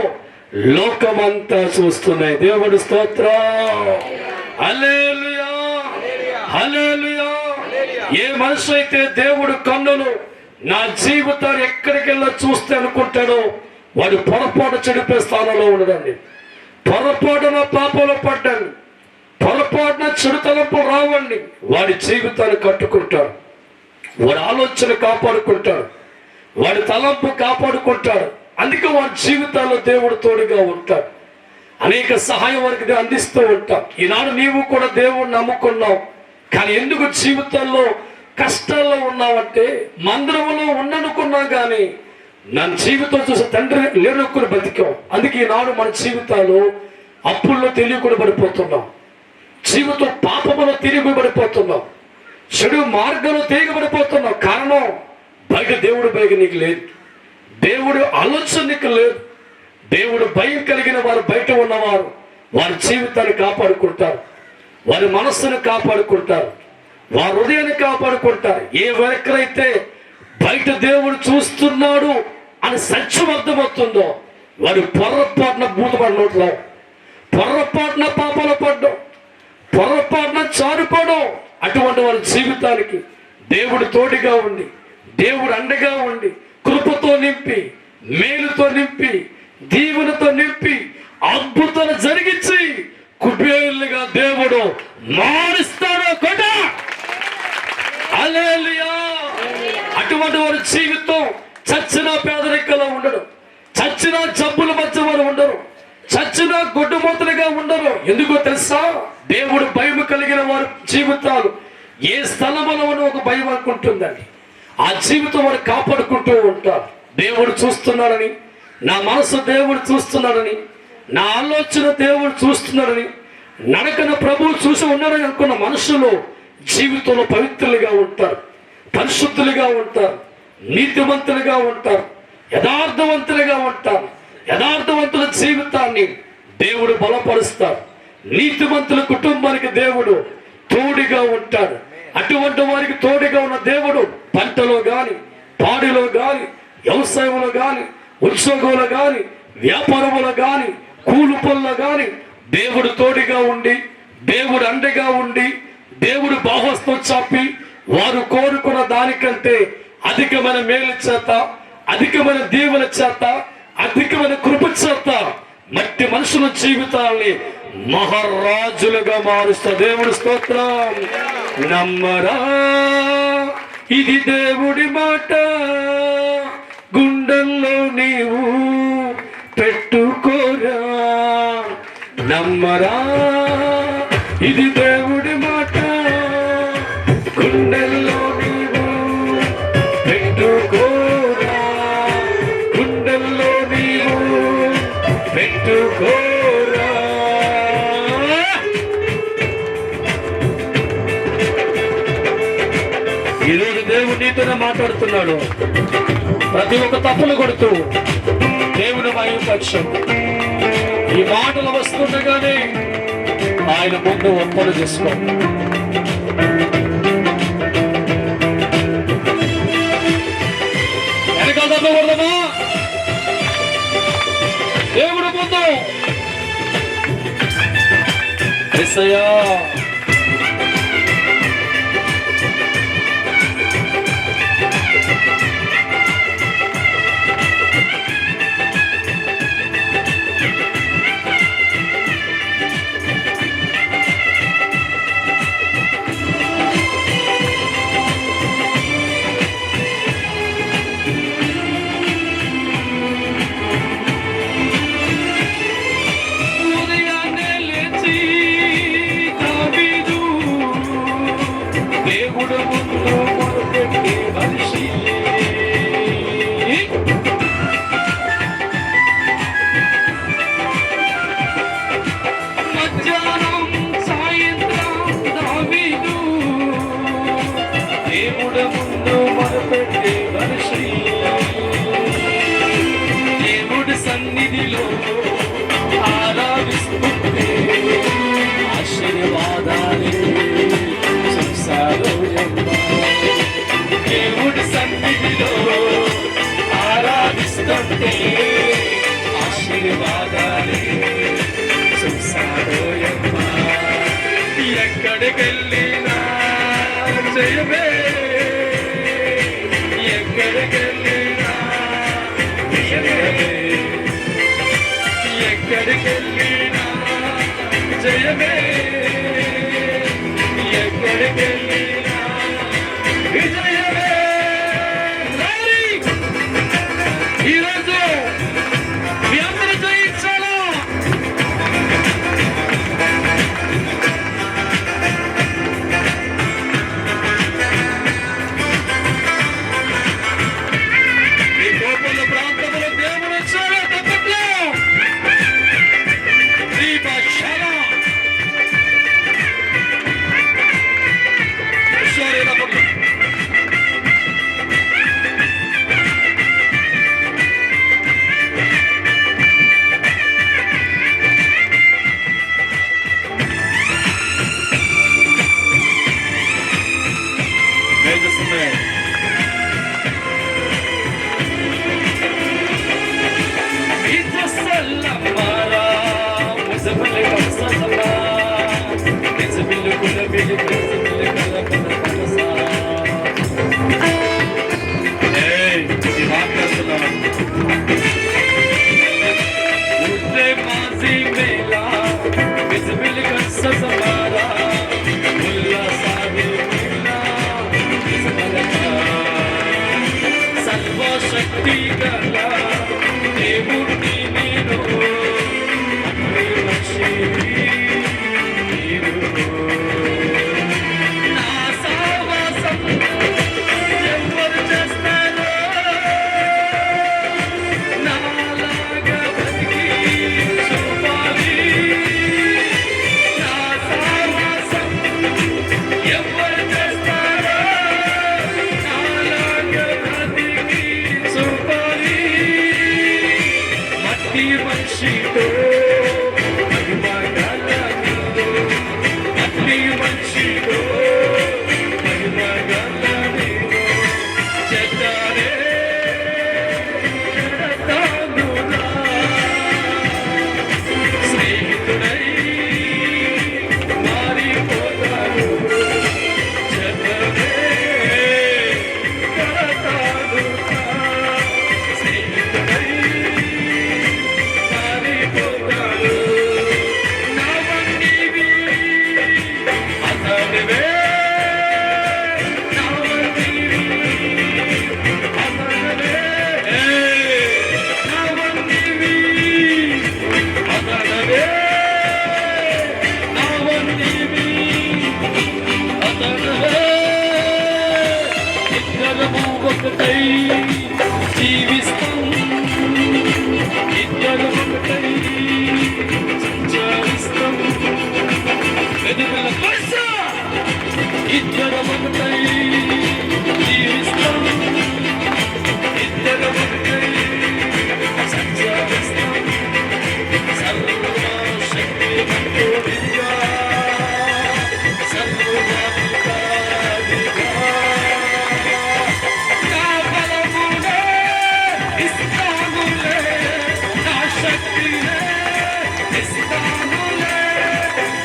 లోకమంతా చూస్తున్నాయి. దేవుడి స్తోత్రం, హల్లెలూయా, హల్లెలూయా. ఏ మనిషి అయితే దేవుడు కన్నులు నా జీవితాన్ని ఎక్కడికి వెళ్ళా చూస్తే అనుకుంటాడో వాడు పొరపాటు చెడిపే స్థానంలో ఉండదండి. పొరపాటున పాపంలో పడ్డాను, పొరపాటున చెడుతలంపు రావండి, వాడి జీవితాన్ని కట్టుకుంటాడు, వాడి ఆలోచన కాపాడుకుంటాడు, వాడి తలంపు కాపాడుకుంటాడు. అందుకే వాడి జీవితాల్లో దేవుడు తోడుగా ఉంటాడు. అనేక సహాయం వారికి అందిస్తూ ఉంటాం. ఈనాడు నీవు కూడా దేవుడిని నమ్ముకున్నావు, కానీ ఎందుకు జీవితంలో కష్టాల్లో ఉన్నావంటే మందిరంలో ఉండనుకున్నావు కానీ నన్ను జీవితం చూసి తండ్రి లేనొక్కుని బతికాం. అందుకే ఈనాడు మన జీవితాలు అప్పుల్లో తెలియకుండా పడిపోతున్నాం, జీవితం పాపములో తిరిగి పడిపోతున్నాం, చెడు మార్గంలో తిరగబడిపోతున్నాం. కారణం బయట దేవుడు భయం నీకు లేదు, దేవుడు ఆలోచన నీకు లేదు. దేవుడు భయం కలిగిన వారు బయట ఉన్నవారు వారి జీవితాన్ని కాపాడుకుంటారు, వారి మనస్సును కాపాడుకుంటారు, వారి హృదయాన్ని కాపాడుకుంటారు. ఏ వరకైతే బయట దేవుడు చూస్తున్నాడు అని సత్యం అర్థమవుతుందో వారు పొరపాటున బూతపడినట్లు, పొరపాటున పాపాలు పడ్డం, పొరపాటున చారుపడం. అటువంటి వారి జీవితానికి దేవుడు తోడుగా ఉండి, దేవుడు అండగా ఉండి, కృపతో నింపి, మేలుతో నింపి, దీవెనతో నింపి, అద్భుతాలు జరిగించి కుబేరులుగా దేవుడు మారుస్తాడు కొట. హల్లెలూయా. అటువంటి వారి జీవితం చచ్చిన పేదరికలో ఉండడు, చచ్చిన జబ్బుల మధ్య వారు ఉండరు, చచ్చిన గుడ్డుమూతలుగా ఉండరు. ఎందుకో తెలుసా? దేవుడు భయం కలిగిన వారి జీవితాలు ఏ స్థలంలో ఉన్న ఒక భయం అనుకుంటుందండి, ఆ జీవితం వారు కాపాడుకుంటూ ఉంటారు. దేవుడు చూస్తున్నాడని, నా మనసు దేవుడు చూస్తున్నాడని, నా ఆలోచన దేవుడు చూస్తున్నాడని, నడకన ప్రభువు చూసి ఉన్నాడని అనుకున్న మనుషులు జీవితంలో పవిత్రులుగా ఉంటారు, పరిశుద్ధులుగా ఉంటారు, నీతిమంతులుగా ఉంటారు, యథార్థవంతులుగా ఉంటారు. యథార్థవంతుల జీవితాన్ని దేవుడు బలపరుస్తారు. నీతిమంతుల కుటుంబానికి దేవుడు తోడుగా ఉంటాడు. అటువంటి వారికి తోడుగా ఉన్న దేవుడు పంటలో గాని, పాడిలో గాని, వ్యవసాయంలో గాని, ఉద్యోగంలో గాని, వ్యాపారంలో గాని, కూలి పనుల్లో గాని దేవుడు తోడుగా ఉండి, దేవుడు అండగా ఉండి, దేవుడు బాహస్తం చాపి వారు కోరుకున్న దానికంటే అధికమైన మేలు చేత, అధికమైన దీవెన చేత, అధికమైన కృప చేత మట్టి మనుషుల జీవితాల్ని మహారాజులుగా మారుస్తా. దేవుడు స్తోత్రం. నమ్మరా ఇది దేవుడి మాట, గుండెల్లో నీవు పెట్టుకోరా. నమ్మరా ఇది దేవుడి మాట, గుండెల్లో నీవు పెట్టుకోరా, గుండెల్లో నీవు పెట్టుకోరా. ఈరోజు దేవుడు నీతోనే మాట్లాడుతున్నాడు. ప్రతి ఒక్క తప్పులు కొడుతూ దేవుని మహిమపరచు. ఈ మాటలు వస్తుండగానే ఆయన ముందు ఒప్పంద చేసుకో. వెనకాల తప్పకూడదమ్మా. దేవుడు ముందు యేసయ్యా. ఎక్కడికెళ్ళినా జయమే, ఎక్కడికెళ్ళినా జయమే, ఎక్కడికెళ్ళినా విజయమే. రండి, ఈరోజు మీ అందరూ జయించాలా? మీ కోపంలో ప్రాంతంలో దేవుడు వచ్చాడు. తప్పట్లో దీపశాల సరే తప్పట్లో సర్వశక్తి గల దేవుడిని నేను నా సావాసం ఎవరు చేస్తారో నాలాగా బతికి చూపాలి. నా సావాసం ఎవరు చేస్తారో నాలాగా బతికి చూపాలి. మట్టి మనిషితో జీవిస్తాం, ఇద్దరు ఒకటై సంచరిస్తాం. వెనుకల పర్స ఇద్దరు ఒకటై జీవిస్తాం, ఇద్దరు ఒకటై సంచరిస్తాం. సర్వశక్తి మంత్రుడిగా సర్వవ్యాపికారిగా నా బలమునే ఇస్తానులే, నా శక్తినే ఇస్తానులే,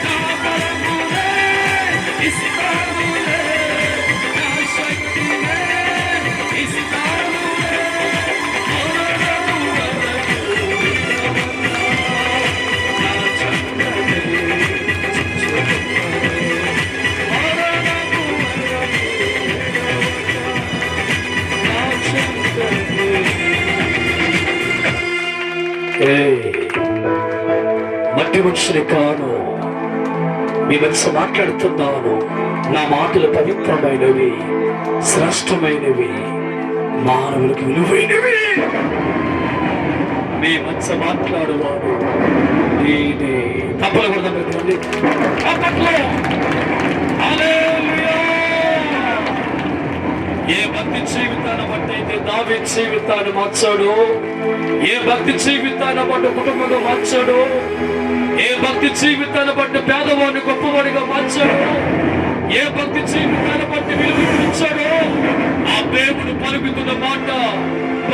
నా బలమునే ఇస్తానులే, నా శక్తినే ఇస్తానులే. మరణము వరకు నా చంద్రనే మట్టి మనుషుని కాను, మీ మనసు మాట్లాడుతున్నాను. నా మాటలు పవిత్రమైనవి, శ్రేష్టమైనవి, మానవులకు విలువైనవి. మీ మనసు మాట్లాడువాడు నేనే. తప్పలు కూడా అప్పట్లో ఏ భక్తి జీవితాన్ని బట్టి అయితే దావీదు జీవితాన్ని మార్చాడు, ఏ భక్తి జీవితాన్ని బట్టి కుటుంబంగా మార్చాడు, ఏ భక్తి జీవితాన్ని బట్టి పేదవాడిని గొప్పవాడిగా మార్చాడు, ఏ భక్తి జీవితాన్ని బట్టి విలువించాడో ఆ దేవుడు పలుకుతున్న మాట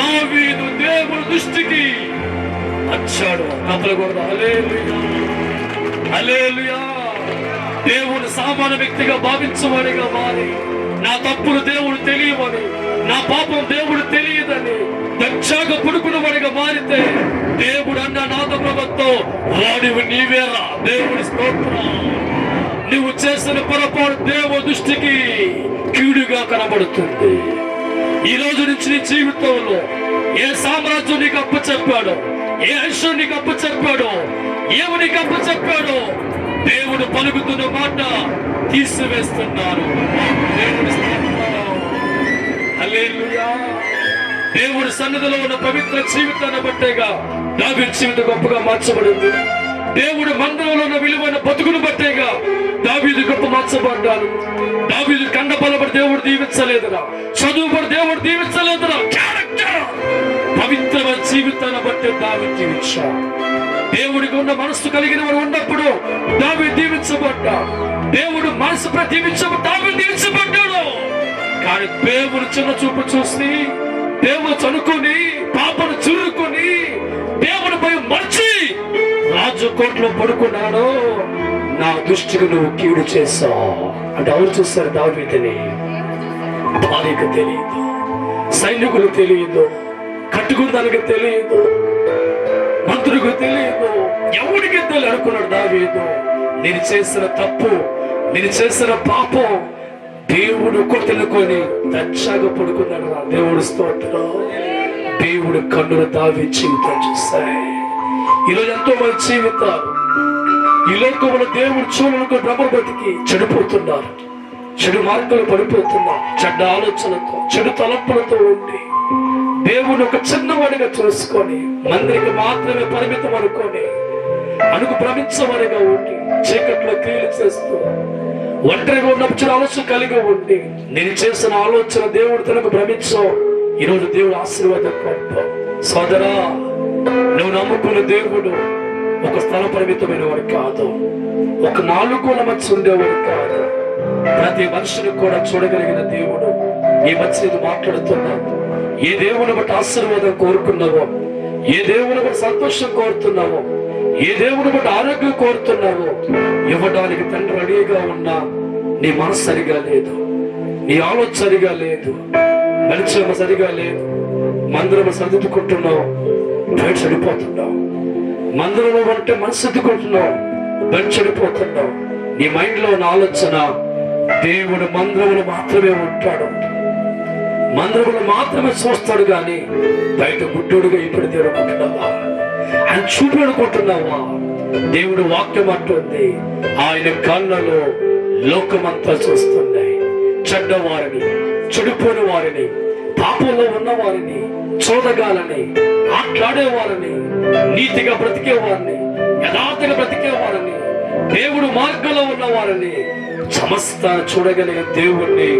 దావీదు దేవుడు దృష్టికి వచ్చాడు. కప్పలకూడదు. హల్లెలూయా, హల్లెలూయా. దేవుడు సామాన్య వ్యక్తిగా భావించవాడిగా మారి, నా తప్పులు దేవుడు తెలియమని, నా పాపం దేవుడు తెలియదని దక్షాగా పుడుకున్న వాడిగా మారితే దేవుడు అన్న నాదములతో వాడివి నీవేరా. దేవుడి స్తోత్రం. నువ్వు చేసిన పొరపాటు దేవుడి దృష్టికి కీడుగా కనబడుతుంది. ఈ రోజు నుంచి నీ జీవితంలో ఏ సామ్రాజ్యం నీకు అప్పు చెప్పాడో, ఏ ఐశ్వర్యం నీకు అప్పు చెప్పాడో, ఏమి నీకు అప్పు చెప్పాడో దేవుడు పలుకుతున్న మాట తీసివేస్తున్నారు. దేవుడి స్తోత్రం. హల్లెలూయా. దేవుడి సన్నిధిలో ఉన్న పవిత్ర జీవితాన్ని బట్టేగా దావీదు జీవితం గొప్పగా మార్చబడింది. దేవుడి మందిరంలో ఉన్న విలువైన బతుకును బట్టేగా దావీదు గొప్ప మార్చబడ్డాడు. దావీదు కండబలపడి దేవుడు దీవించలేదురా, చదువుబడి దేవుడు దీవించలేదురా. క్యారెక్టర్ పవిత్రమైన జీవితాన్ని బట్టి దావీదు జీవించాడు. దేవుడికి ఉన్న మనస్సు కలిగిన వాడు ఉన్నప్పుడు దావీదు దీవించబడ్డా. దేవుడు మనసు దీవించబడి దావీదు దీవించబడ్డాడు. కానీ దేవుడు చిన్న చూపు చూసి దేవుడు చనుకొని పాపను చురుకొని దేవుడిపై మర్చి రాజు కోట్లో పడుకున్నాడు. నా దృష్టికి నువ్వు కీడు చేసావు అంటే ఎవరు చూస్తారు? దావీదుని. భార్యకు తెలియదు, సైనికులు తెలియదు, కట్టుకున్న దానికి తెలియదు, మంత్రులకు తెలియదు, ఎవరికి తెలియదు అనుకున్నాడు దావీదు. నేను చేసిన తప్పు, నేను చేసిన పాపం దేవుడు కొట్టుకొని దక్షగా పడుకున్నాడు. దేవుడు స్తోత్రం. దేవుడు కన్నులు దావీదు జీవితం చూస్తాయి. ఈరోజు ఎంతో మంది జీవితాలు ఈ లోకంలో దేవుడు చూడలకు భ్రమ బతికి చెడిపోతున్నారు, చెడు మార్గాలు పడిపోతున్నారు. చెడ్డ ఆలోచనతో, చెడు తలంపులతో ఉండి దేవుడు ఒక చిన్నవాడిగా చూసుకొని మందిరికి మాత్రమే పరిమితం అనుకొని భ్రమించవాడిగా ఉండి చీకట్లో క్రియలు చేస్తూ ఒంటరిగా ఉన్నప్పుడు ఆలోచన కలిగి ఉండి నేను చేసిన ఆలోచన దేవుడు తనకు భ్రమించావు. ఈరోజు దేవుడు ఆశీర్వాదం పంపావు. సోదరా, నువ్వు నమ్ముకున్న దేవుడు ఒక స్థల పరిమితమైన వాడు కాదు, ఒక 4 కోల మధ్య ఉండేవాడు కాదు. ప్రతి మనిషిని కూడా చూడగలిగిన దేవుడు. ఈ మధ్య ఇది మాట్లాడుతున్నావు. ఏ దేవుని బట్టి ఆశీర్వాదం కోరుకున్నావో, ఏ దేవుని బట్టి సంతోషం కోరుతున్నావో, ఏ దేవుని బట్టి ఆరోగ్యం కోరుతున్నావో ఇవ్వడానికి తండ్రి రెడీగా ఉన్నా నీ మనసు సరిగా లేదు, నీ ఆలోచన సరిగా లేదు, పరిశ్రమ సరిగా లేదు. మందిరం సర్దుకుంటున్నావు, బయట చెడిపోతున్నావు. మందిరంలో అంటే మనసు సర్దుకుంటున్నావు, బయట చెడిపోతున్నావు. నీ మైండ్ లో ఉన్న ఆలోచన దేవుడు మందిరంలో మాత్రమే ఉంటాడు, మందిరంలో మాత్రమే చూస్తాడు. కానీ బయట గుడ్డోడుగా ఇప్పుడు దేవుడుకుంటున్నావా? ఆయన చూపి అనుకుంటున్నావా? దేవుడు వాక్యం అంటుంది, ఆయన కళ్ళలో లోకమంతా చూస్తున్నాయి. చెడ్డవారిని, చెడిపోయిన వారిని, పాపంలో ఉన్న వారిని చూడగాలని, ఆట్లాడే వారిని, నీతిగా బ్రతికే వారిని, యథార్థంగా బ్రతికే వారిని, దేవుడు మార్గంలో ఉన్న వారిని సమస్త చూడగలిగే దేవుణ్ణి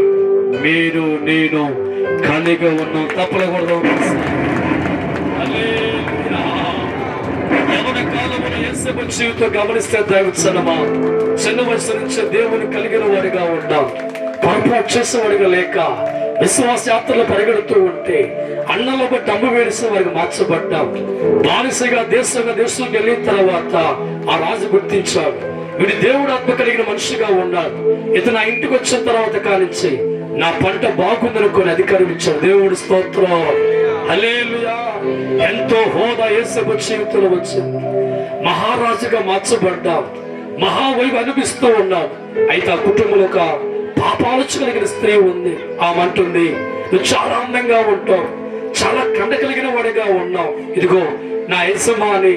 మీరు నేను కలిగి ఉన్నాం. తప్పకూడదు. ఎవరి కాలంలో యేసయ్య జీవితం గమనిస్తే దైవజనమా, చిన్న వయసు నుంచి దేవుని కలిగిన వాడిగా ఉన్నాం. పొరపాటు చేసేవాడిగా లేక విశ్వాస యాత్రలు పరిగెడుతూ ఉంటే అన్నలో బట్టి అమ్మ వేడిసిన వారికి మార్చబడ్డాం. బానిసగా దేశంగా దేశం వెళ్ళిన తర్వాత ఆ రాజు గుర్తించాడు, వీడి దేవుడు ఆత్మ కలిగిన మనిషిగా ఉన్నాడు. ఇతను ఆ ఇంటికి వచ్చిన తర్వాత కానించి నా పంట బాగుందనుకొని అధికారం ఇచ్చాడు. దేవుడి స్తోత్రం. హల్లెలూయా. ఎంతో హోదా యేసయ్య జీవితంలో వచ్చింది. మహారాజుగా మార్చబడ్డాం, మహావైభవం అనిపిస్తూ ఉన్నాం. అయితే ఆ కుటుంబంలో ఒక పాపాలోచన కలిగిన స్త్రీ ఉంది. ఆమె అంటుంది, నువ్వు చాలా అందంగా ఉంటావు, చాలా కండ కలిగిన వాడిగా ఉన్నావు. ఇదిగో నా యజమాని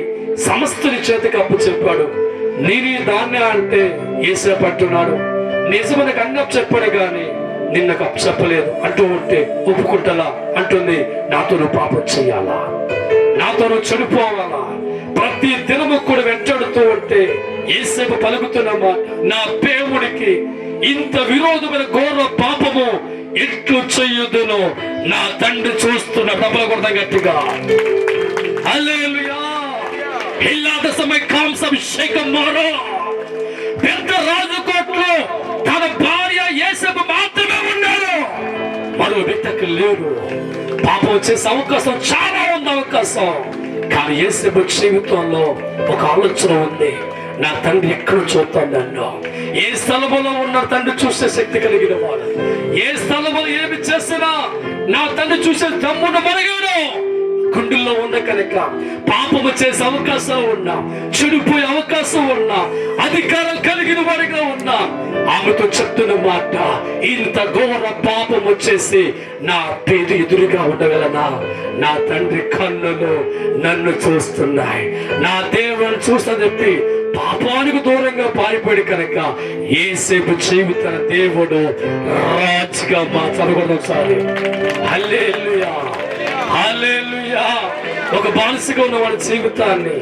సమస్తని చేతికి అప్పు చెప్పాడు, నేను దాన్నే అంటే యేసయ్య పట్టున్నాడు. నిజమనకు అన్నప్పు చెప్పాడు గాని నిన్నకు అప్పు చెప్పలేదు అంటూ ఉంటే ఒప్పుకుంటలా అంటుంది, నాతో నువ్వు పాపం చెయ్యాలా, నాతో నువ్వు చెడిపోవాలా? ప్రతి దినము కూడా వెంటాడుతూ ఉంటే యేసయ్య పలుకుతున్నమా, నా దేవుడికి ఇంత విరోధమైన ఘోర పాపము ఎట్లు చెయ్యదును నా తండ్రి చూస్తున్న. డబ్బులు కొడతా గట్టిగా. హల్లెలూయా. ఇల్లాద సమయ కాంసాభిషేకం మారో. పెద్ద రాజకోట్లో తన భార్య యేసయ్య మాత్రమే ఉన్నారు, మరో వ్యక్తికి లేరు. పాపం చేసే అవకాశం చాలా ఉంది అవకాశం. కానీ యేసయ్య జీవితంలో ఒక ఆలోచన ఉంది, నా తండ్రి ఎక్కడ చూస్తాను నన్ను. ఏ స్థలములో ఉన్న తండ్రి చూసే శక్తి కలిగిన వాడు, ఏ స్థలములో ఏమి చేసినా నా తండ్రి చూసే దమ్మున మనగాడు. గుండెల్లో ఉన్న కనుక పాపము చేసే అవకాశం ఉన్నా, చెడిపోయే అవకాశం ఉన్నా, అధికారం కలిగిన వాడిగా ఉన్నా, ఆమెతో చెప్తున్న మాట, ఇంత ఘోర పాపం వచ్చేసి నా పేరు ఎదురుగా ఉండగలనా? నా తండ్రి కన్నులు నన్ను చూస్తున్నాయి, నా దేవుని చూస్తా చెప్పి పాపానికి దూరంగా పారిపోయి కనుక యేసేపు జీవితాన్ని దేవుడు రాజుగా మార్చగలడు. ఒకసారి హల్లెలూయా, హల్లెలూయా. ఒక బానిసగా ఉన్న వాడి జీవితాన్ని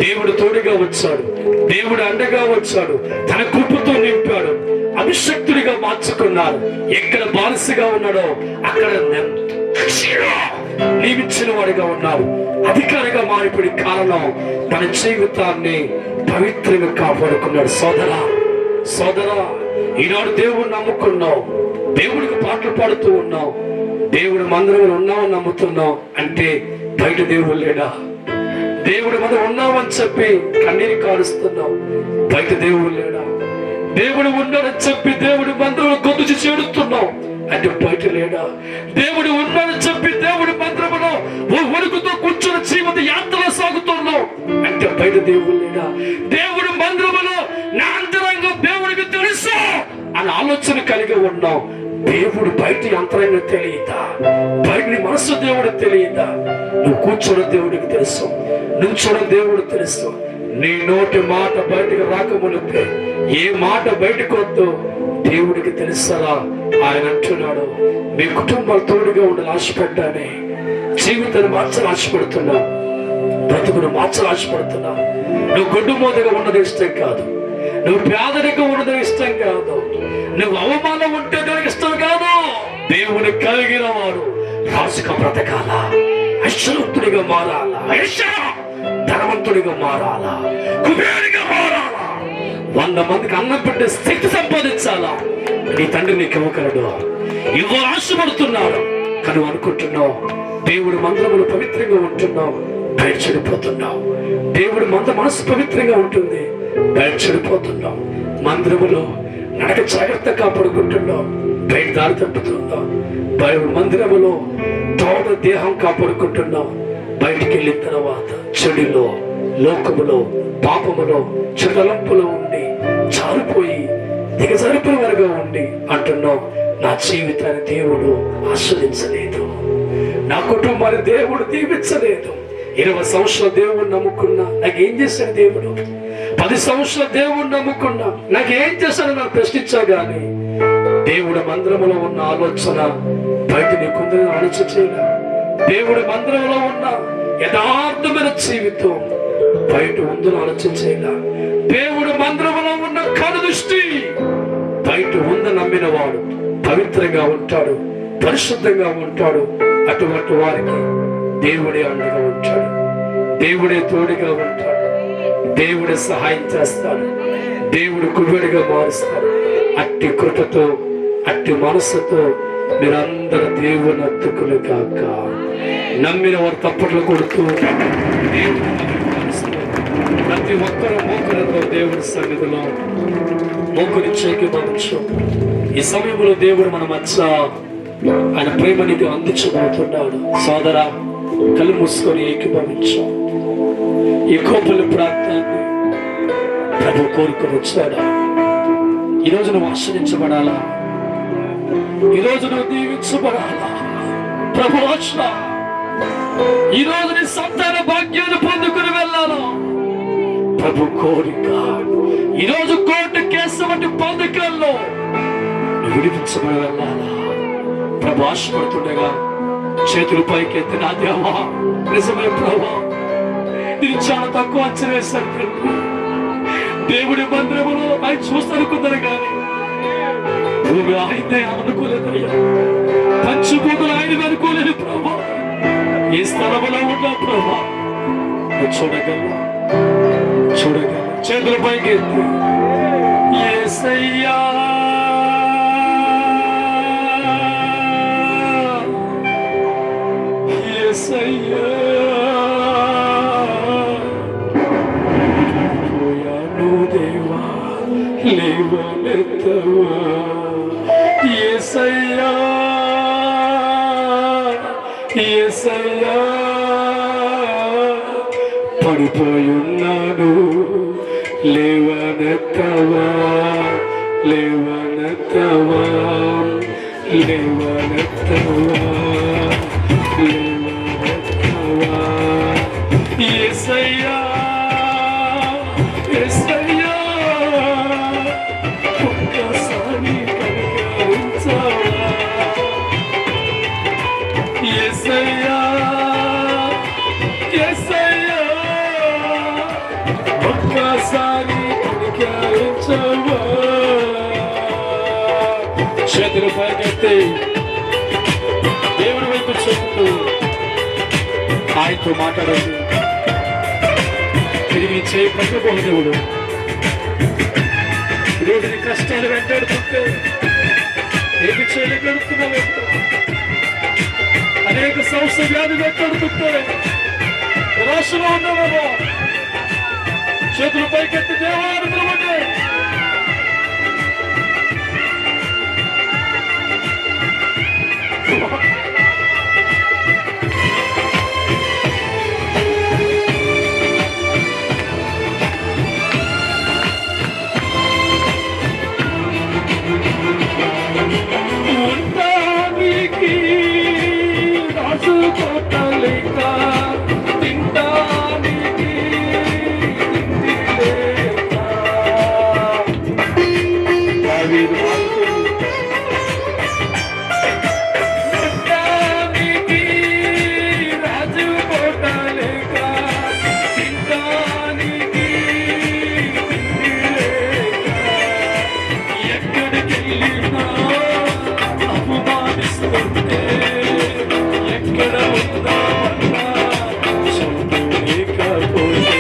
దేవుడు తోడుగా వచ్చాడు, దేవుడు అండగా వచ్చాడు, తన కృపతో నింపాడు, అభిషక్తుడిగా మార్చుకున్నాడు. ఎక్కడ బానిసగా ఉన్నాడో అక్కడ నియమించిన వాడిగా ఉన్నాడు, అధికారిగా మారిపోయి కారణం తన జీవితాన్ని పవిత్రంగా కాపాడుకున్నాడు. సోదరా, సోదరా, ఈనాడు దేవుడిని నమ్ముకున్నావు, దేవుడికి పాటలు పాడుతూ ఉన్నావు, దేవుడు మందిరంలో ఉన్నామని నమ్ముతున్నావు అంటే బయట దేవుడు లేడా? దేవుడు మనం ఉన్నామని చెప్పి కన్నీరు కారుస్తున్నావు, బయట దేవుడు లేడా? దేవుడు ఉన్నాడని చెప్పి దేవుడి మందిరంలో గొంతు చేడుతున్నావు అంటే బయట లేడా? దేవుడు ఉన్నాడని చెప్పి దేవుడి మందిరంలో వణుకుతో కూర్చుని జీవిత యాత్రలో సాగుతున్నావు అంటే బయట దేవుడు లేడా? దేవుడి మందిరంలో నా అంతరంగం దేవుడికి తెలుసు అని ఆలోచన కలిగి ఉన్నావు. దేవుడు బయట అంతరంగం తెలియదా? బయట మనసు దేవుడికి తెలియదా? నువ్వు కూర్చోడం దేవుడికి తెలుసు, నువ్వు చూడడం దేవుడికి తెలుసు. నీ నోటి మాట బయటకు రాకమునిపే ఏ మాట బయటకు వద్దు దేవుడికి తెలుసరా? ఆయన అంటున్నాడు, మీ కుటుంబాలు తోడుగా ఉండాలని ఆశపడ్డానే, జీవితాన్ని మార్చాలని ఆశపడుతున్నా, బ్రతుకును మార్చాలని ఆశపడుతున్నా. నువ్వు గొడ్డు మోదగా ఉన్నది ఇష్టం కాదు, నువ్వు పేదరికం ఉన్నది ఇష్టం కాదు, నువ్వు అవమానం ఉంటే దానికి ఇష్టం కాదు. దేవుని కలిగిన వాడు రాజుగా బ్రతకాలా, ఐశ్వర్యవంతుడిగా మారాలా, ధనవంతుడిగా మారాలా, కుబేరుగా మారాలా, 100 మందికి అన్నం పెట్టే స్థితి సంపాదించాలా. నీ తండ్రి నీకు ఇవ్వగలడు, ఇవ్వ ఆశపడుతున్నాడు. కానీ అనుకుంటున్నావు దేవుడు మందిరములు పవిత్రంగా ఉంటున్నావు, బయట చెడిపోతున్నావు. దేవుడు మనసు పవిత్రంగా ఉంటుంది, బయట చెడిపోతున్నావు. మందిరములో నడక జాగ్రత్త కాపాడుకుంటున్నావు, బయట దారి తప్పుతున్నావు. మందిరములో తోడ దేహం కాపాడుకుంటున్నావు, బయటికి వెళ్ళిన తర్వాత చెడులో, లోకములో, పాపములో, చెడలంపులో ఉండి జారిపోయి దిగజారిపోయిన వారుగా ఉండి అంటున్నావు, నా జీవితాన్ని దేవుడు ఆస్వాదించలేదు, నా కుటుంబాన్ని దేవుడు దీవించలేదు. 20 సంవత్సరాలు దేవుడు నమ్ముకున్నా నాకేం చేశాడు దేవుడు? 10 సంవత్సరాలు దేవుడు నమ్ముకున్నా నాకేం చేశాడు నాకు ప్రశ్నించా గాని దేవుడు మందిరంలో ఉన్న ఆలోచన బయట నీకుందని ఆలోచన చేయలే. దేవుడి మందిరంలో ఉన్న యథార్థమైన జీవితం బయట ఉందని ఆలోచన చేయలే. దేవుడి మందిరంలో ఉన్న కనుదృష్టి బయట ఉందని నమ్మిన వాడు పవిత్రంగా ఉంటాడు, పరిశుద్ధంగా ఉంటాడు. అటువంటి వారికి దేవుడే అండగా ఉంటాడు, దేవుడే తోడుగా ఉంటాడు, దేవుడే సహాయం చేస్తాడు, దేవుడు కుబేరుగా మారుస్తాడు. అట్టి కృపతో, అట్టి మనసుతో మీరందరూ దేవుని అత్తుకులు కాక. నమ్మిన వారు తప్పట్లు కొడుతూ ప్రతి ఒక్కరు మోకరితో దేవుడి సన్నిధిలో మోకరి చేకివచ్చు. ఈ సమయంలో దేవుడు మన మధ్య ఆయన ప్రేమ నీకు అందించబోతున్నాడు. సోదరా, కళ్ళు మూసుకొని ఏకీభవించు. ఈ కోపల ప్రాంతాన్ని ప్రభు కోరుకొని వచ్చాడా? ఈరోజు నువ్వు ఆశ్రయించబడాలా, ఈరోజు నువ్వు దీవించబడాలా. ప్రభు ఆశ ఈరోజు నీ సంతాన భాగ్యాన్ని పొందుకుని వెళ్ళాలా ప్రభు కోరిక. ఈరోజు కోర్టు కేసు వంటి పొందకల్లో నువ్వు విడిపించబడి వెళ్ళాలా ప్రభు ఆశపడుతుండగా చేతులు పైకి ఎత్తి, నా దేవా నిజమే ప్రభా, నేను చాలా తక్కువ అంచనా వేశాను. దేవుడి మందిరములో ఆయన చూస్తానుకుంటారు కానీ భూమి ఆయనే అనుకోలేదయ్యా, పంచుభూములు ఆయన అనుకోలేదు ప్రభా. ఈ స్థలములో ఉన్నా ప్రభా నువ్వు చూడగలవా, చూడగలవా. చేతుల పైకి ఎత్తి, యేసయ్యా యేసయ్యా, యేసయ్యా యేసయ్యా పడిపోయున్నాను లేవనెత్తవా లేవనెత్తవా లేవనెత్తవా లేవనెత్తవా యేసయ్యా యేసయ్యా ఒక్కసారి కనికరించవా యేసయ్యా యేసయ్యా ఒక్కసారి కనికరించవా చేతులు పైకెత్తి దేవుడి వైపు చూపుతూ ఆయనతో మాట్లాడండి. తిరిగి చేయి పట్టుకోని దేవుడు ఈరోజు నీ కష్టాలు వెంటాడుతుంటే ఏమి చేయలేగలుగుతున్నావు? అనేక సంవత్సర వ్యాధి వెంటాడుతుంటే నిరాశలో ఉన్నావా? చేతులు పైకెత్తి దేవాన్ని పిలవండి. ఉంటానికి రాసుకోలేక తింటానికి తిండి లేక దావీదు ఉంటానికి రాసుకోలేక తింటానికి తిండి లేక ఎక్కడికి వెళ్ళినా అవమానిస్తుంటే ఎక్కడ ఉందామన్నా చోటు లేకపోతే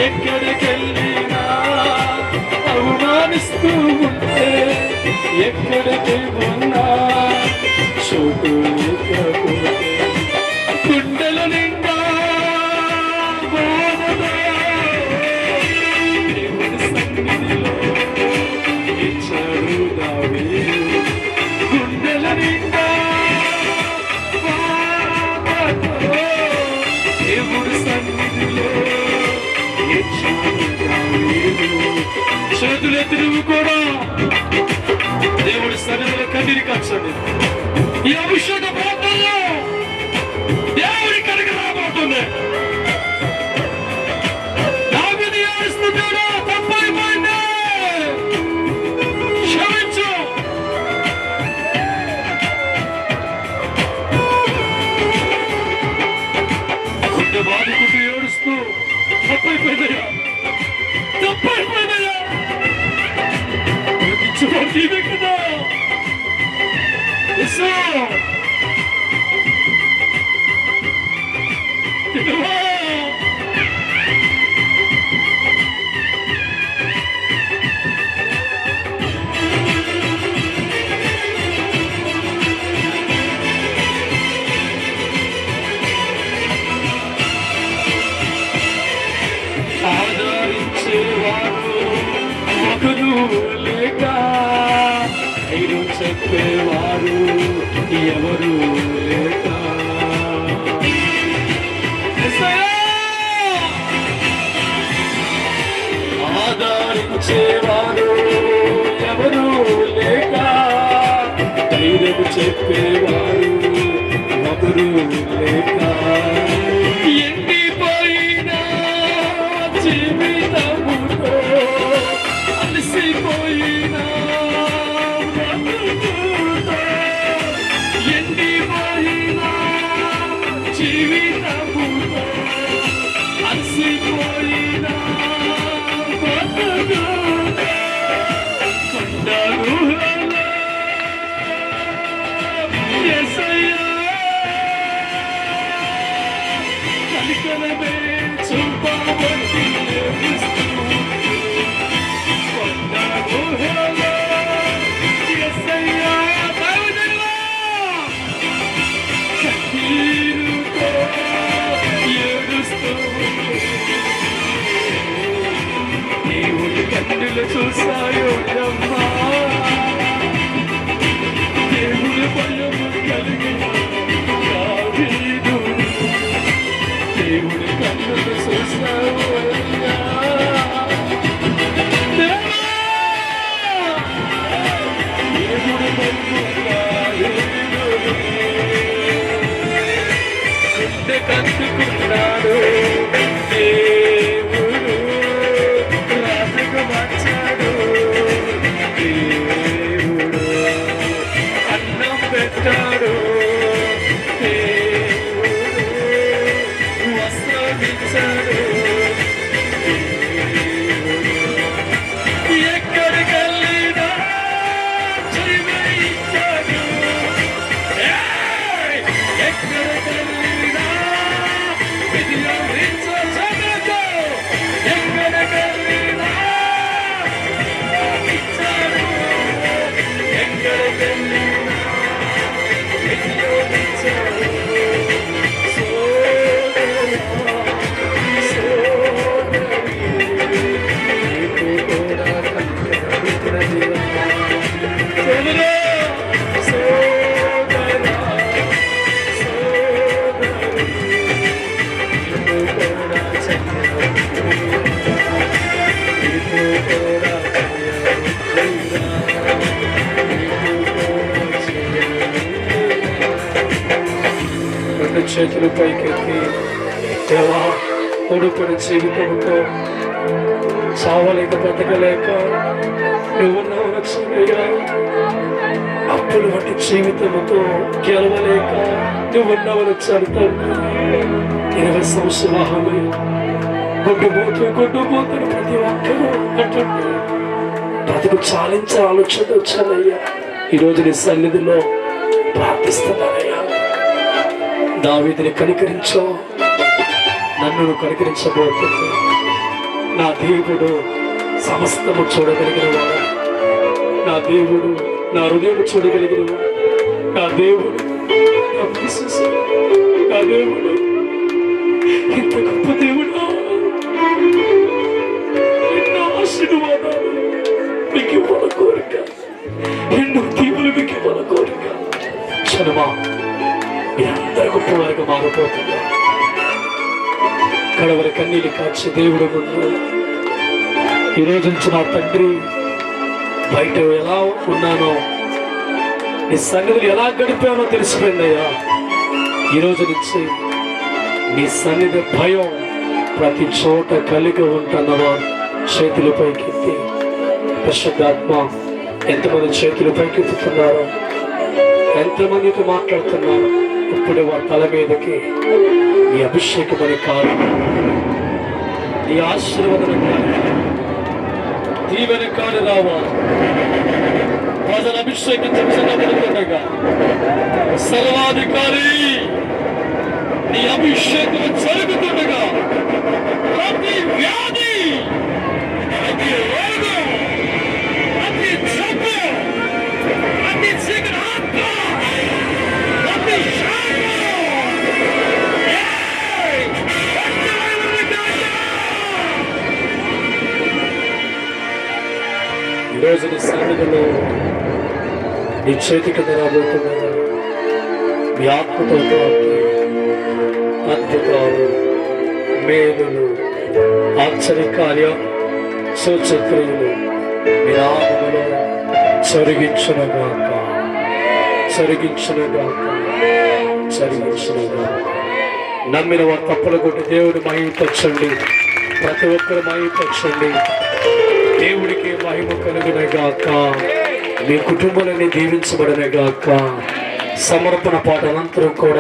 ఎక్కడికెళ్ళినా అవమానిస్తూ ఉంటే ఎక్కడికి ఉన్నా చోటు లేకపోతే గుండెల నిండా బోధతో దేవుని సన్నిధిలో ఇచ్చాడు దావీదు. గుండెల నిండా బాధతో దేవుడి సన్నిధిలో ఇచ్చాడు దావీదు. చేతులెత్తి నువ్వు కూడా దేవుడి సన్నిధిలో కన్నీరు కాచండి. ఈ అభిషేక ప్రాంతంలో దేవుడి కనుక రాబోతుంది. దావీదు ఏడుస్తున్నాడు, తప్పైపోయింది, క్షమించు. గుండె బాదుకుంటూ ఏడుస్తూ తప్పైపోయిందయ్యా, తప్పైపోయిందయ్యా, నీవే కదా ఆదరించేవాడు ఒకరు లేక ధైర్యం చెప్పేవారు ఎవరు లేక ఆదరించేవారు ఎవరు లేక ధైర్యం చెప్పేవారు ఒకరు లేక ఎండిపోయిన జీవితముతో అలసిపోయిన ఎండిపోయిన జీవితముతో అలసిపోయిన కొండగుహలో యేసయ్యా కనికరమే చూపబట్టి కొండగుహలో యేసయ్యా దైవజనులా కన్నీరుతో ఏడుస్తూ దేవుడి కన్నులు చూసాయో అమ్మా ఎందుకందుకున్నాడు దేవుడు రాజుకు మార్చాడు దేవుడు అన్నం పెట్టాడు దేవుడు వస్త్రం ఇచ్చాడు ఎక్కడికెళ్ళినా జీవన ఇచ్చాడు ఎక్కడికెళ్ళినా విజయం ఇచ్చాడు ఎక్కడికెళ్ళినా ఇచ్చాడు ఎక్కడికెళ్ళినా విజయం ఇచ్చాడు రెండు చేతులు పైకెత్తి దేవా ఓడిపోయిన జీవితంతో చావలేక బ్రతకలేక నువ్వున్నావు రక్షణయ్యా అప్పులు వంటి జీవితంతో గెలవలేక నువ్వున్నావు రక్షణ తండ్రి 20 సంవత్సరాలు గుడ్డుపోతున్న ప్రతి ఒక్కరూ అంటుంటే బ్రతుకు చాలించే ఆలోచన వచ్చానయ్యా ఈరోజు నీ సన్నిధిలో ప్రార్థిస్తున్నానయ్యా దావీదుని కనికరించో నన్ను కనికరించబోతుంది నా దేవుడు సమస్తము చూడగలిగిన వాడు నా దేవుడు నా హృదయం చూడగలిగిన వాడు నా దేవుడు నా విశ్వాసం నా దేవుడు ఇంత గొప్ప దేవుడు ఎన్నో ఆశీర్వాదాలు మీకు ఇవ్వాల కోరిక ఎన్నో దీవులు మీకు ఇవ్వాల కోరిక క్షణమా మీరందరూ గొప్ప వారికి మారిపోతుంది కడవరి కన్నీళ్ళు కాచి దేవుడు ముందు ఈరోజు నుంచి నా తండ్రి బయట ఎలా ఉన్నానో నీ సన్నిధిని ఎలా గడిపానో తెలిసిపోయిందయ్యా ఈరోజు నుంచి నీ సన్నిధి భయం ప్రతి చోట కలిగి ఉంటున్నవా చేతులు పైకెత్తి పరిశుద్ధాత్మ ఎంతమంది చేతులు పైకెత్తుతున్నారో ఎంతమందితో మాట్లాడుతున్నారు ఇప్పుడు వారి తల మీదకి నీ అభిషేకమని కాదు నీ ఆశీర్వాదం కాదు దీవెన కాదు రావాలి ప్రజలు అభిషేకించబడుతుండగా సర్వాధికారి నీ అభిషేకం జరుగుతుండగా ప్రతి వ్యాధి ప్రతి రోగం ప్రతి జబ్బు ప్రతి చీకటి ఆత్మ ప్రతి ఈరోజు నీ సన్నిధిలో నీ చేతి కింద రాబోతున్నాను మీ ఆత్మతో పాటు అద్భుతాలు మేలులు ఆశ్చర్యకార్య సూచక్రియలు మీ నామములో జరిగించునుగాక జరిగించునుగాక జరిగించునుగాక నమ్మిన వారు తప్పులు కొట్టి దేవుడు మహిమపరచండి ప్రతి ఒక్కరు మహిమపరచండి దేవుడికి మహిమ కలుగునగాక మీ కుటుంబాలని దీవించబడనగాక సమర్పణ పాటలంతరం కూడా